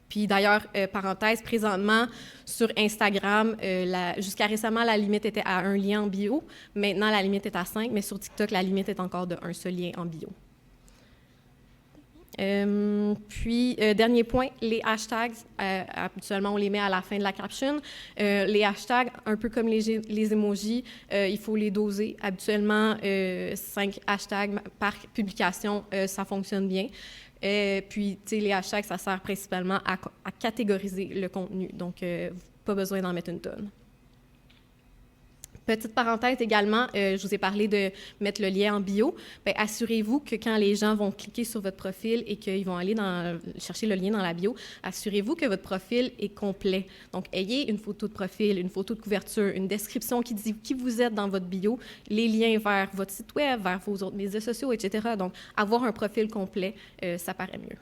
Puis d'ailleurs, parenthèse, présentement, sur Instagram, jusqu'à récemment, la limite était à 1 lien en bio. Maintenant, la limite est à 5, mais sur TikTok, la limite est encore de 1 seul lien en bio. Dernier point, les hashtags, habituellement, on les met à la fin de la caption. Les hashtags, un peu comme les emojis, il faut les doser. Habituellement, 5 hashtags par publication, ça fonctionne bien. Puis, tu sais, les hashtags, ça sert principalement à catégoriser le contenu. Donc, pas besoin d'en mettre une tonne. Petite parenthèse également, je vous ai parlé de mettre le lien en bio. Bien, assurez-vous que quand les gens vont cliquer sur votre profil et qu'ils vont aller chercher le lien dans la bio, assurez-vous que votre profil est complet. Donc, ayez une photo de profil, une photo de couverture, une description qui dit qui vous êtes dans votre bio, les liens vers votre site web, vers vos autres médias sociaux, etc. Donc, avoir un profil complet, ça paraît mieux.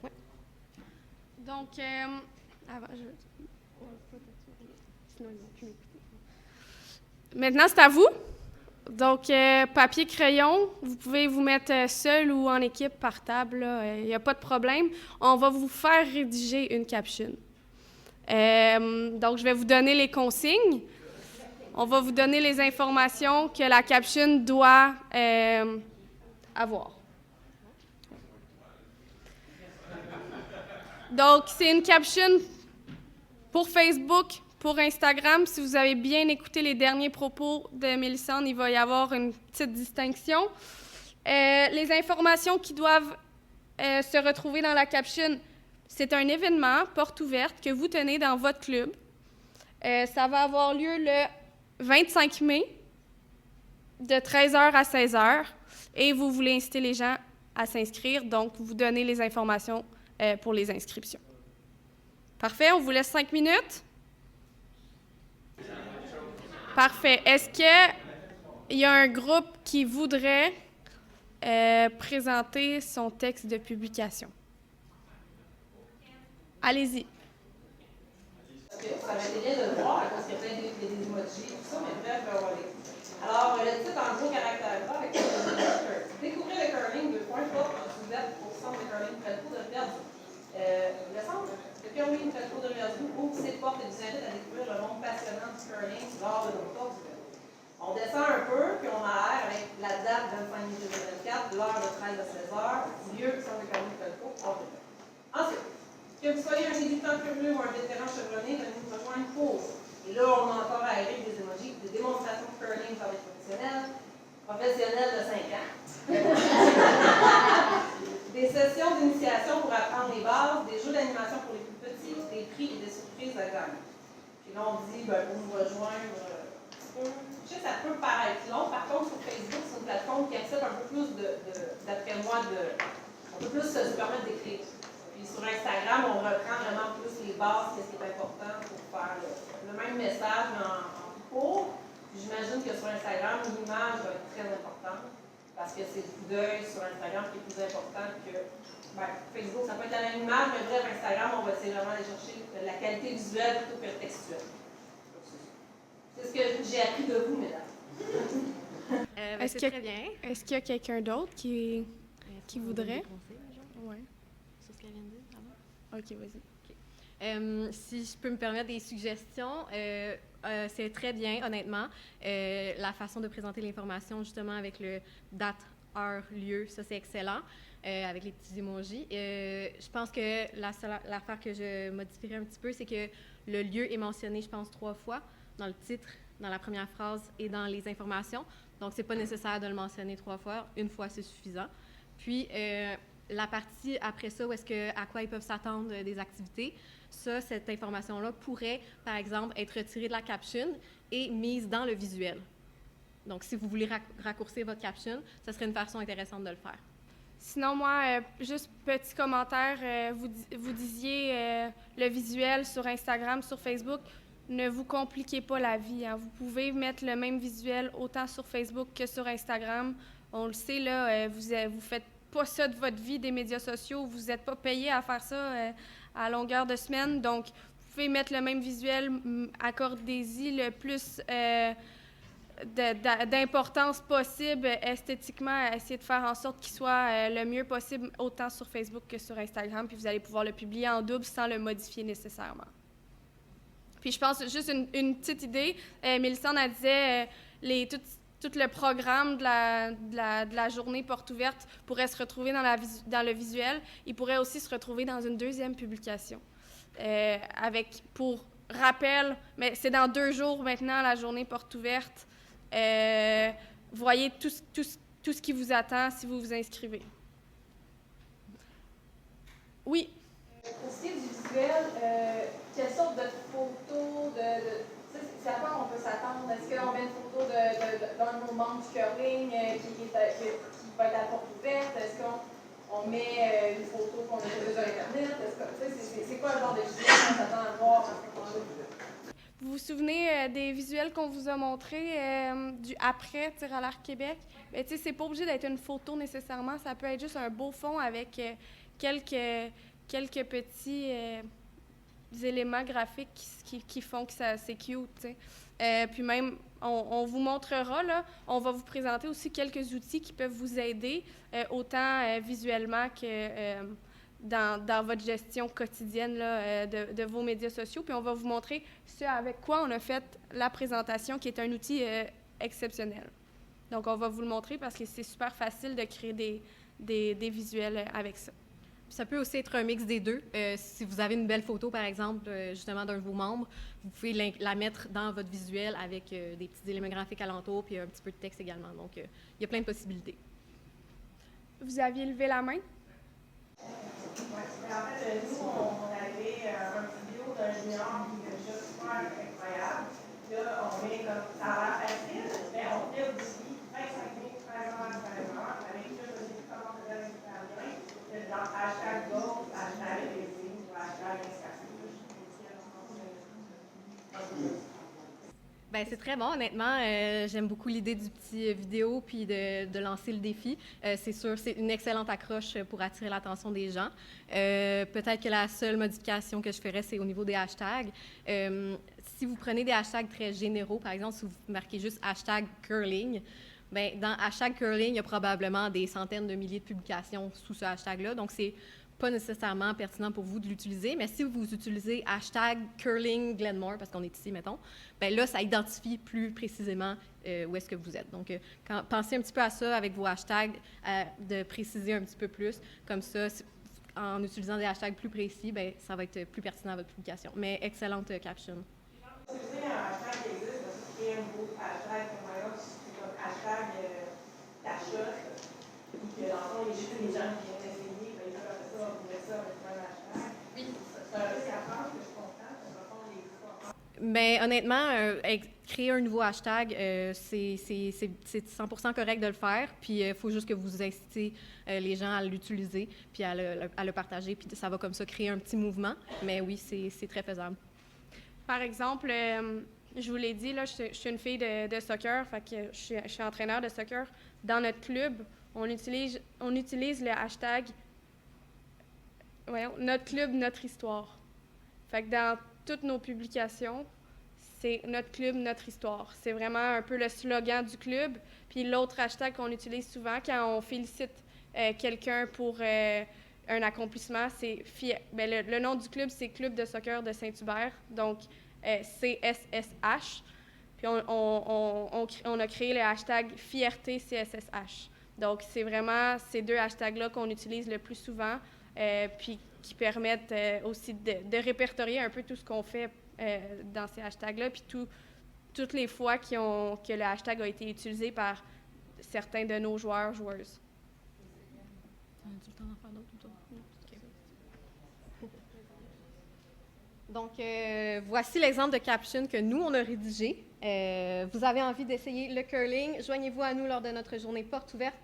Ouais. Donc, maintenant, c'est à vous. Donc, papier, crayon, vous pouvez vous mettre seul ou en équipe par table, il n'y a pas de problème. On va vous faire rédiger une caption. Donc, je vais vous donner les consignes. On va vous donner les informations que la caption doit avoir. Donc, c'est une caption pour Facebook, pour Instagram. Si vous avez bien écouté les derniers propos de Mélissande, il va y avoir une petite distinction. Les informations qui doivent se retrouver dans la caption, c'est un événement, porte ouverte, que vous tenez dans votre club. Ça va avoir lieu le 25 mai, de 13h à 16h, et vous voulez inciter les gens à s'inscrire, donc vous donnez les informations pour les inscriptions. Parfait, on vous laisse 5 minutes. Parfait. Est-ce qu'il y a un groupe qui voudrait présenter son texte de publication? Allez-y. Ça m'intéresse bien de le voir, parce qu'il y a plein des emojis, tout ça, mais bref, on va aller. Alors, le titre, en gros, caractérise ça avec découvrir le curling, 2 points, pas vous êtes au centre de curling Felco de Verdun. Le centre de curling Felco de Verdun ouvre ses portes et vous invite à découvrir le monde passionnant du curling lors de nos tours du Verdun. On descend un peu, puis on a avec la date 25 mai 2024, l'heure de 13 à 16h, lieu centre de curling Felco, hors de Verdun. Ensuite, que vous soyez un débutant curieux ou un vétéran chevronné, venez nous rejoindre pour. Et là, on a encore à Eric des emojis, des démonstrations de curling par les professionnels de 5 ans. Des sessions d'initiation pour apprendre les bases, des jeux d'animation pour les plus petits, des prix et des surprises à gagner. Puis là, on dit, pour nous rejoindre, je sais que ça peut paraître long. Par contre, sur Facebook, c'est une plateforme qui accepte un peu plus, d'après moi, on peut plus se permettre d'écrire. Puis sur Instagram, on reprend vraiment plus les bases, qu'est-ce qui est important pour faire le même message, mais en plus court. J'imagine que sur Instagram, l'image va être très importante, parce que c'est le coup d'œil sur Instagram qui est plus important que Facebook. Ça peut être la même image, mais bref, Instagram, on va essayer vraiment d'aller chercher la qualité visuelle plutôt que textuelle. C'est ce que j'ai appris de vous, mesdames. C'est très bien. Est-ce qu'il y a quelqu'un d'autre qui voudrait? Oui. C'est ce qu'elle vient de dire avant? OK, vas-y. Okay. Si je peux me permettre des suggestions, c'est très bien, honnêtement. La façon de présenter l'information, justement, avec le date, heure, lieu, ça, c'est excellent, avec les petits emojis. Je pense que l'affaire que je modifierais un petit peu, c'est que le lieu est mentionné, je pense, 3 fois dans le titre, dans la première phrase et dans les informations. Donc, c'est pas nécessaire de le mentionner 3 fois. Une fois, c'est suffisant. Puis, la partie après ça, à quoi ils peuvent s'attendre des activités, ça, cette information-là pourrait, par exemple, être retirée de la caption et mise dans le visuel. Donc, si vous voulez raccourcir votre caption, ça serait une façon intéressante de le faire. Sinon, moi, juste petit commentaire, vous disiez le visuel sur Instagram, sur Facebook. ne vous compliquez pas la vie. Hein. Vous pouvez mettre le même visuel autant sur Facebook que sur Instagram. On le sait, là, vous faites pas ça de votre vie des médias sociaux. Vous n'êtes pas payé à faire ça à longueur de semaine. Donc, vous pouvez mettre le même visuel, accordez-y le plus d'importance possible esthétiquement, essayer de faire en sorte qu'il soit le mieux possible autant sur Facebook que sur Instagram, puis vous allez pouvoir le publier en double sans le modifier nécessairement. Puis je pense, juste une petite idée, Mélissa en disait, tout le programme de la journée porte ouverte pourrait se retrouver dans le visuel. Il pourrait aussi se retrouver dans une deuxième publication. Pour rappel, mais c'est dans 2 jours maintenant, la journée porte ouverte. Voyez tout ce qui vous attend si vous vous inscrevez. Oui? Pour ce qui est du visuel, quelle sorte de photos, c'est à quoi on peut s'attendre? Est-ce qu'on met une photo d'un de nos membres du curling qui va être à la porte ouverte? Est-ce qu'on met une photo qu'on a déjà sur Internet? C'est quoi le genre de visuel qu'on s'attend à voir à ce moment-là? Vous vous souvenez des visuels qu'on vous a montrés du après Tir à l'arc Québec? Mais tu sais, c'est pas obligé d'être une photo nécessairement. Ça peut être juste un beau fond avec quelques petits éléments graphiques qui font que c'est cute, tu sais. Puis même, on vous montrera, là, on va vous présenter aussi quelques outils qui peuvent vous aider, autant visuellement que dans votre gestion quotidienne là, de vos médias sociaux. Puis on va vous montrer ce avec quoi on a fait la présentation, qui est un outil exceptionnel. Donc, on va vous le montrer parce que c'est super facile de créer des visuels avec ça. Ça peut aussi être un mix des deux. Si vous avez une belle photo, par exemple, justement d'un de vos membres, vous pouvez la mettre dans votre visuel avec des petits éléments graphiques alentour puis un petit peu de texte également. Donc, il y a plein de possibilités. Vous aviez levé la main? Oui, en fait, nous, on avait un petit vidéo d'un junior qui est déjà super incroyable. Là, on met comme ça a l'air facile, mais on fait aussi 25 minutes, 13 heures, 13 heures, avec tout le monde comment ça va super bien. Dans hashtag Go, hashtag Racing, hashtag Bien, c'est très bon, honnêtement. J'aime beaucoup l'idée du petit vidéo puis de lancer le défi. C'est sûr, c'est une excellente accroche pour attirer l'attention des gens. Peut-être que la seule modification que je ferais, c'est au niveau des hashtags. Si vous prenez des hashtags très généraux, par exemple, si vous marquez juste hashtag curling, bien, dans hashtag curling, il y a probablement des centaines de milliers de publications sous ce hashtag-là. Donc, c'est pas nécessairement pertinent pour vous de l'utiliser, mais si vous utilisez hashtag curling Glenmore, parce qu'on est ici, mettons, bien là, ça identifie plus précisément où est-ce que vous êtes. Donc, pensez un petit peu à ça avec vos hashtags, de préciser un petit peu plus. Comme ça, en utilisant des hashtags plus précis, bien, ça va être plus pertinent à votre publication. Mais excellente caption. Utiliser un hashtag qui existe, parce que c'est un nouveau hashtag c'est comme hashtag d'achat, puis que dans le fond, il y a juste les gens qui viennent essayer, ben, ils peuvent faire ça, on pourrait ça avec un hashtag. Oui. C'est un risque à prendre que je comprends, parce que dans le fond, les histoires. Bien, honnêtement, créer un nouveau hashtag, c'est 100% correct de le faire, puis il faut juste que vous incitez les gens à l'utiliser, puis à le partager, puis ça va comme ça créer un petit mouvement. Mais oui, c'est très faisable. Par exemple, je vous l'ai dit, là, je suis une fille de soccer, fait que je suis entraîneur de soccer. Dans notre club, on utilise le hashtag notre club, notre histoire. Fait que dans toutes nos publications, c'est notre club, notre histoire. C'est vraiment un peu le slogan du club. Puis l'autre hashtag qu'on utilise souvent quand on félicite quelqu'un pour un accomplissement, c'est le nom du club, c'est Club de soccer de Saint-Hubert, donc CSSH. Puis on a créé le hashtag Fierté CSSH. Donc c'est vraiment ces 2 hashtags-là qu'on utilise le plus souvent, puis qui permettent aussi de répertorier un peu tout ce qu'on fait dans ces hashtags-là, puis toutes les fois que le hashtag a été utilisé par certains de nos joueurs, joueuses. As-tu le temps d'en faire d'autres ou pas? Donc, voici l'exemple de caption que nous, on a rédigé. Vous avez envie d'essayer le curling? Joignez-vous à nous lors de notre journée porte ouverte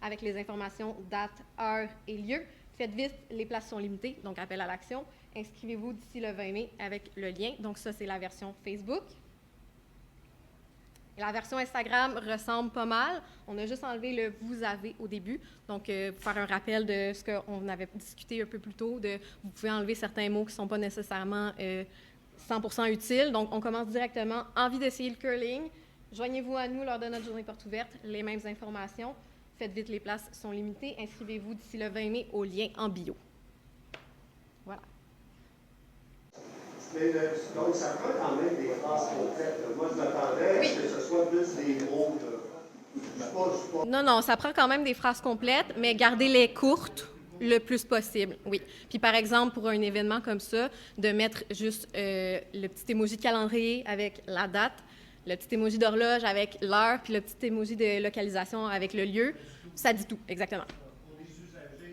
avec les informations date, heure et lieu. Faites vite, les places sont limitées, donc appel à l'action. Inscrivez-vous d'ici le 20 mai avec le lien. Donc ça, c'est la version Facebook. La version Instagram ressemble pas mal. On a juste enlevé le « vous avez » au début. Donc, pour faire un rappel de ce qu'on avait discuté un peu plus tôt, vous pouvez enlever certains mots qui ne sont pas nécessairement 100% utiles. Donc, on commence directement. Envie d'essayer le curling? Joignez-vous à nous lors de notre journée porte ouverte. Les mêmes informations. Faites vite, les places sont limitées. Inscrivez-vous d'ici le 20 mai au lien en bio. Voilà. Mais donc, ça prend quand même des phrases complètes. Moi, je m'attendais à ce que ce soit plus des mots. Non, ça prend quand même des phrases complètes, mais gardez-les courtes le plus possible, oui. Puis, par exemple, pour un événement comme ça, de mettre juste le petit emoji de calendrier avec la date, le petit emoji d'horloge avec l'heure, puis le petit emoji de localisation avec le lieu, ça dit tout, exactement.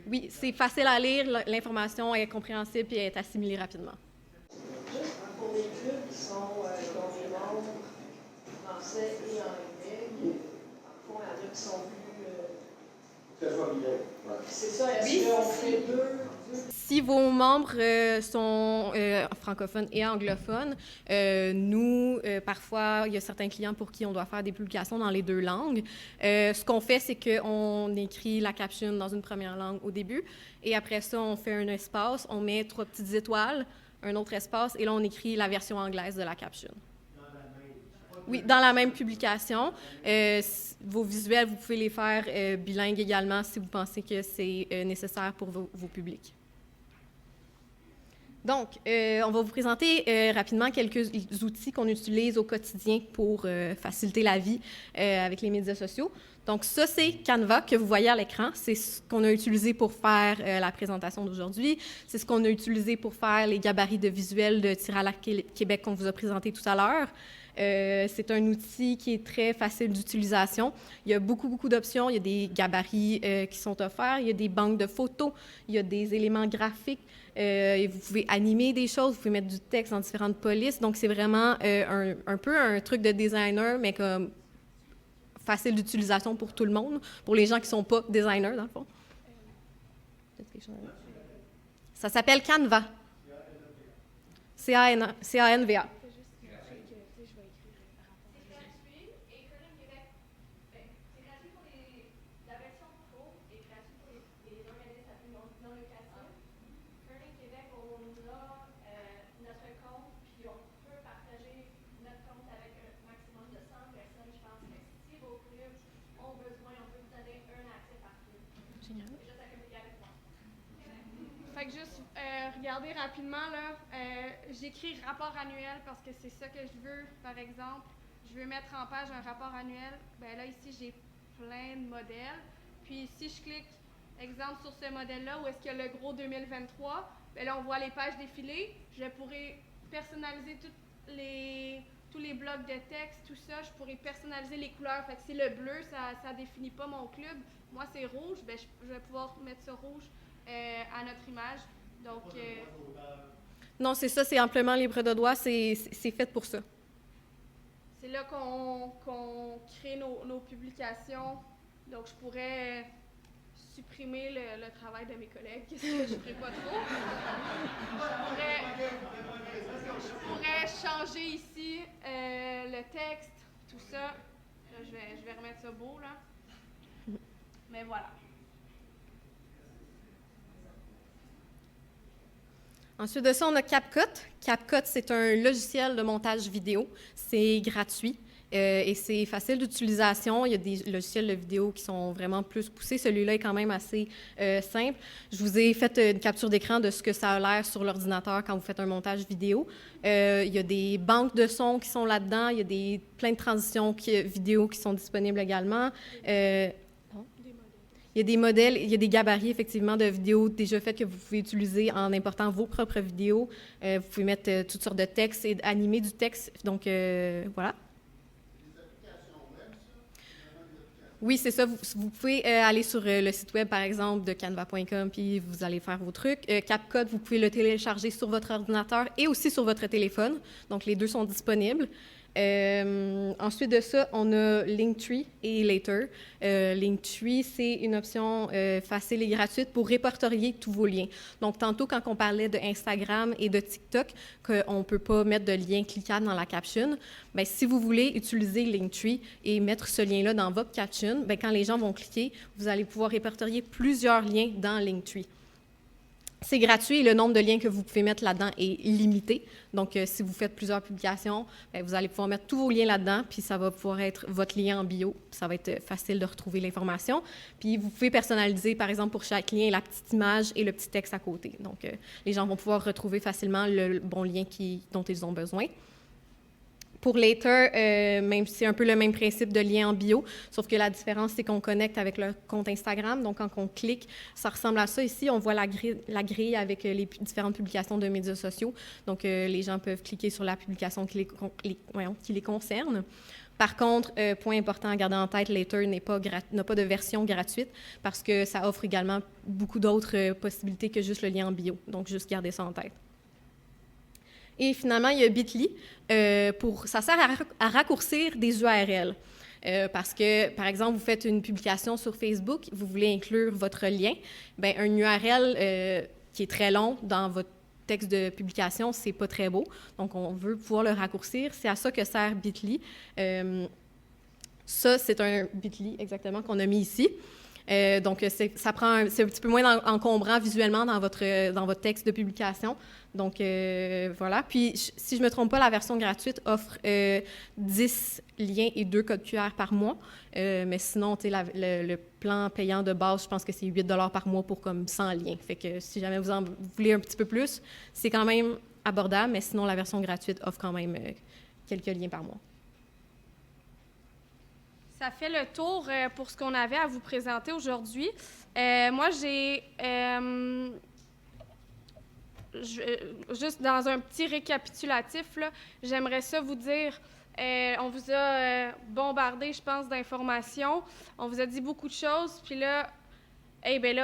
Oui, c'est facile à lire, l'information est compréhensible et est assimilée rapidement. Juste pour les clubs qui sont dans des membres français et anglais, en fond, il y en a qui sont plus. Que ce soit bien. C'est ça, est-ce qu'on fait deux? Si vos membres sont francophones et anglophones, nous, parfois, il y a certains clients pour qui on doit faire des publications dans les deux langues. Ce qu'on fait, c'est qu'on écrit la caption dans une première langue au début, et après ça, on fait un espace, on met 3 petites étoiles, un autre espace, et là, on écrit la version anglaise de la caption. Oui, dans la même publication. Vos visuels, vous pouvez les faire bilingues également si vous pensez que c'est nécessaire pour vos publics. Donc, on va vous présenter rapidement quelques outils qu'on utilise au quotidien pour faciliter la vie avec les médias sociaux. Donc, ça, c'est Canva que vous voyez à l'écran. C'est ce qu'on a utilisé pour faire la présentation d'aujourd'hui. C'est ce qu'on a utilisé pour faire les gabarits de visuels de Tir à l'arc Québec qu'on vous a présenté tout à l'heure. C'est un outil qui est très facile d'utilisation. Il y a beaucoup d'options. Il y a des gabarits qui sont offerts. Il y a des banques de photos. Il y a des éléments graphiques. Et vous pouvez animer des choses. Vous pouvez mettre du texte dans différentes polices. Donc, c'est vraiment un peu un truc de designer, mais comme facile d'utilisation pour tout le monde, pour les gens qui ne sont pas designers, dans le fond. Ça s'appelle Canva. C-A-N-V-A. Fait que juste regarder rapidement, là, j'écris rapport annuel parce que c'est ça que je veux, par exemple. Je veux mettre en page un rapport annuel. Bien là, ici, j'ai plein de modèles. Puis si je clique, exemple, sur ce modèle-là, où est-ce qu'il y a le gros 2023, bien là, on voit les pages défiler. Je pourrais personnaliser tous les blocs de texte, tout ça. Je pourrais personnaliser les couleurs. Fait que c'est le bleu, ça définit pas mon club. Moi, c'est rouge. Bien, je vais pouvoir mettre ça rouge à notre image. Donc, non, c'est ça, c'est amplement libre de droit, c'est fait pour ça. C'est là qu'on crée nos publications. Donc, je pourrais supprimer le travail de mes collègues, ce que je ne ferai pas trop. Je pourrais changer ici le texte, tout ça. Là, je vais remettre ça beau, là. Mais voilà. Ensuite de ça, on a CapCut. CapCut, c'est un logiciel de montage vidéo. C'est gratuit et c'est facile d'utilisation. Il y a des logiciels de vidéo qui sont vraiment plus poussés. Celui-là est quand même assez simple. Je vous ai fait une capture d'écran de ce que ça a l'air sur l'ordinateur quand vous faites un montage vidéo. Il y a des banques de sons qui sont là-dedans. Il y a plein de transitions vidéo qui sont disponibles également. Il y a des modèles, il y a des gabarits, effectivement, de vidéos déjà faites que vous pouvez utiliser en important vos propres vidéos. Vous pouvez mettre toutes sortes de textes et animer du texte. Donc, voilà. Oui, c'est ça. Vous pouvez aller sur le site web, par exemple, de canva.com, puis vous allez faire vos trucs. CapCut, vous pouvez le télécharger sur votre ordinateur et aussi sur votre téléphone. Donc, les deux sont disponibles. Ensuite de ça, on a Linktree et Later. Linktree, c'est une option facile et gratuite pour répertorier tous vos liens. Donc, tantôt, quand on parlait de Instagram et de TikTok, qu'on ne peut pas mettre de lien cliquable dans la caption, bien, si vous voulez utiliser Linktree et mettre ce lien-là dans votre caption, bien, quand les gens vont cliquer, vous allez pouvoir répertorier plusieurs liens dans Linktree. C'est gratuit et le nombre de liens que vous pouvez mettre là-dedans est limité. Donc, si vous faites plusieurs publications, bien, vous allez pouvoir mettre tous vos liens là-dedans, puis ça va pouvoir être votre lien en bio. Ça va être facile de retrouver l'information. Puis, vous pouvez personnaliser, par exemple, pour chaque lien, la petite image et le petit texte à côté. Donc, les gens vont pouvoir retrouver facilement le bon lien dont ils ont besoin. Pour Later, c'est un peu le même principe de lien en bio, sauf que la différence, c'est qu'on connecte avec leur compte Instagram. Donc, quand on clique, ça ressemble à ça. Ici, on voit la grille avec les différentes publications de médias sociaux. Donc, les gens peuvent cliquer sur la publication qui les concerne. Par contre, point important à garder en tête, Later n'a pas de version gratuite parce que ça offre également beaucoup d'autres possibilités que juste le lien en bio. Donc, juste garder ça en tête. Et finalement, il y a Bitly. Ça sert à raccourcir des URL. Parce que, par exemple, vous faites une publication sur Facebook, vous voulez inclure votre lien, bien, un URL qui est très long dans votre texte de publication, c'est pas très beau. Donc, on veut pouvoir le raccourcir. C'est à ça que sert Bitly. Ça, c'est un Bitly, exactement, qu'on a mis ici. Donc, c'est un petit peu moins encombrant visuellement dans votre texte de publication. Donc, voilà. Puis, si je ne me trompe pas, la version gratuite offre 10 liens et 2 codes QR par mois. Mais sinon, le plan payant de base, je pense que c'est 8 $ par mois pour comme 100 liens. Fait que si jamais vous voulez un petit peu plus, c'est quand même abordable. Mais sinon, la version gratuite offre quand même quelques liens par mois. Ça fait le tour pour ce qu'on avait à vous présenter aujourd'hui. Moi, juste dans un petit récapitulatif, là, j'aimerais ça vous dire, on vous a bombardé, je pense, d'informations. On vous a dit beaucoup de choses. Puis là,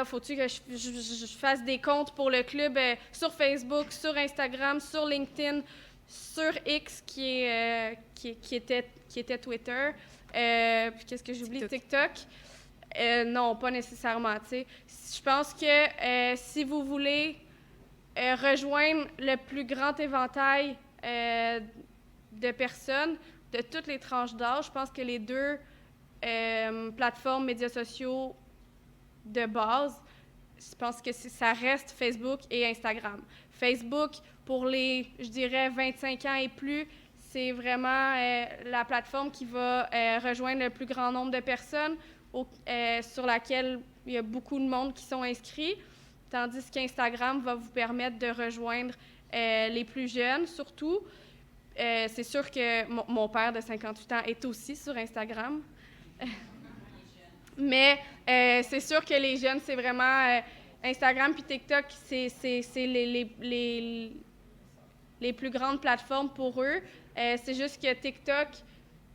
faut-il que je fasse des comptes pour le club sur Facebook, sur Instagram, sur LinkedIn, sur X, qui était Twitter. Puis qu'est-ce que j'oublie? TikTok. Non, pas nécessairement. T'sais. Je pense que si vous voulez rejoindre le plus grand éventail de personnes de toutes les tranches d'âge, je pense que les deux plateformes médias sociaux de base, je pense que ça reste Facebook et Instagram. Facebook, pour les, je dirais, 25 ans et plus, c'est vraiment la plateforme qui va rejoindre le plus grand nombre de personnes, sur laquelle il y a beaucoup de monde qui sont inscrits, tandis qu'Instagram va vous permettre de rejoindre les plus jeunes, surtout. C'est sûr que mon père de 58 ans est aussi sur Instagram. Mais c'est sûr que les jeunes, c'est vraiment Instagram puis TikTok, c'est les plus grandes plateformes pour eux. C'est juste que TikTok,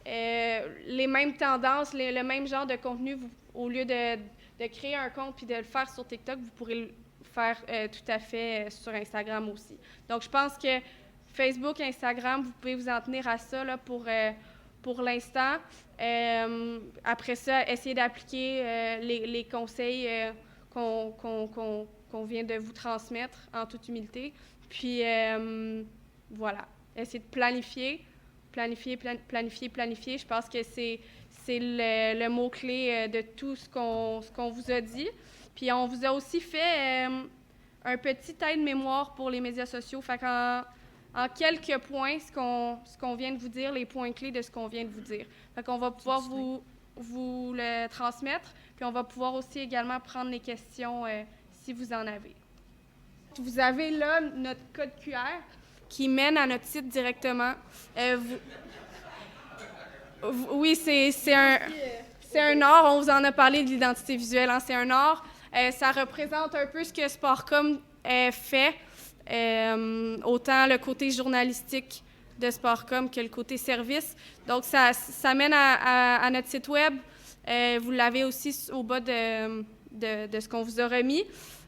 les mêmes tendances, le même genre de contenu, au lieu de créer un compte puis de le faire sur TikTok, vous pourrez le faire tout à fait sur Instagram aussi. Donc, je pense que Facebook, Instagram, vous pouvez vous en tenir à ça là, pour l'instant. Après ça, essayez d'appliquer les conseils qu'on vient de vous transmettre en toute humilité. Puis, voilà. Essayez de planifier. Je pense que c'est le mot-clé de tout ce qu'on vous a dit. Puis, on vous a aussi fait un petit aide-mémoire pour les médias sociaux. Fait en quelques points, ce qu'on vient de vous dire, les points clés de ce qu'on vient de vous dire. Fait qu'on va pouvoir vous le transmettre, puis on va pouvoir aussi également prendre les questions si vous en avez. Vous avez là notre code QR qui mène à notre site directement. Oui, c'est un art, on vous en a parlé de l'identité visuelle, hein, c'est un art. Ça représente un peu ce que Sportcom fait. Autant le côté journalistique de Sportcom que le côté service. Donc, ça mène à notre site web. Vous l'avez aussi au bas de ce qu'on vous a remis.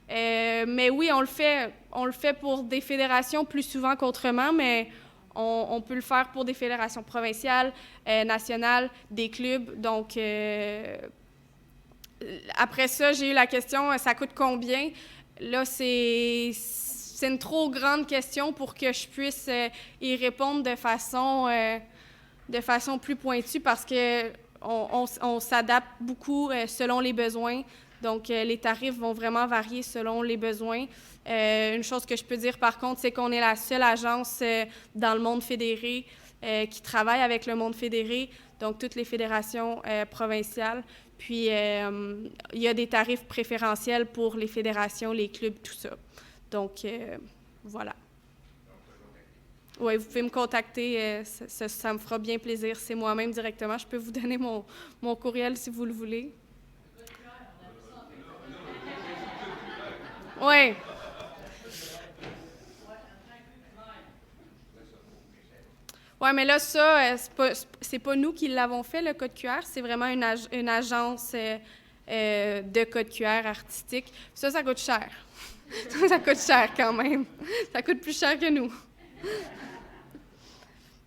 Mais oui, on le fait pour des fédérations plus souvent qu'autrement, mais On peut le faire pour des fédérations provinciales, nationales, des clubs. Donc, après ça, j'ai eu la question, ça coûte combien? Là, c'est une trop grande question pour que je puisse y répondre de façon plus pointue parce que on s'adapte beaucoup selon les besoins. Donc, les tarifs vont vraiment varier selon les besoins. Une chose que je peux dire, par contre, c'est qu'on est la seule agence dans le monde fédéré qui travaille avec le monde fédéré, donc toutes les fédérations provinciales. Puis, il y a des tarifs préférentiels pour les fédérations, les clubs, tout ça. Donc, voilà. Oui, vous pouvez me contacter, ça me fera bien plaisir. C'est moi-même directement. Je peux vous donner mon courriel si vous le voulez. Oui. Oui, mais là, ça, c'est pas nous qui l'avons fait, le code QR. C'est vraiment une agence de code QR artistique. Ça coûte cher. Ça coûte cher quand même. Ça coûte plus cher que nous.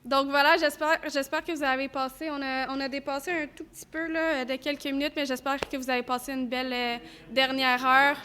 Donc voilà, j'espère que vous avez passé, on a dépassé un tout petit peu là, de quelques minutes, mais j'espère que vous avez passé une belle dernière heure.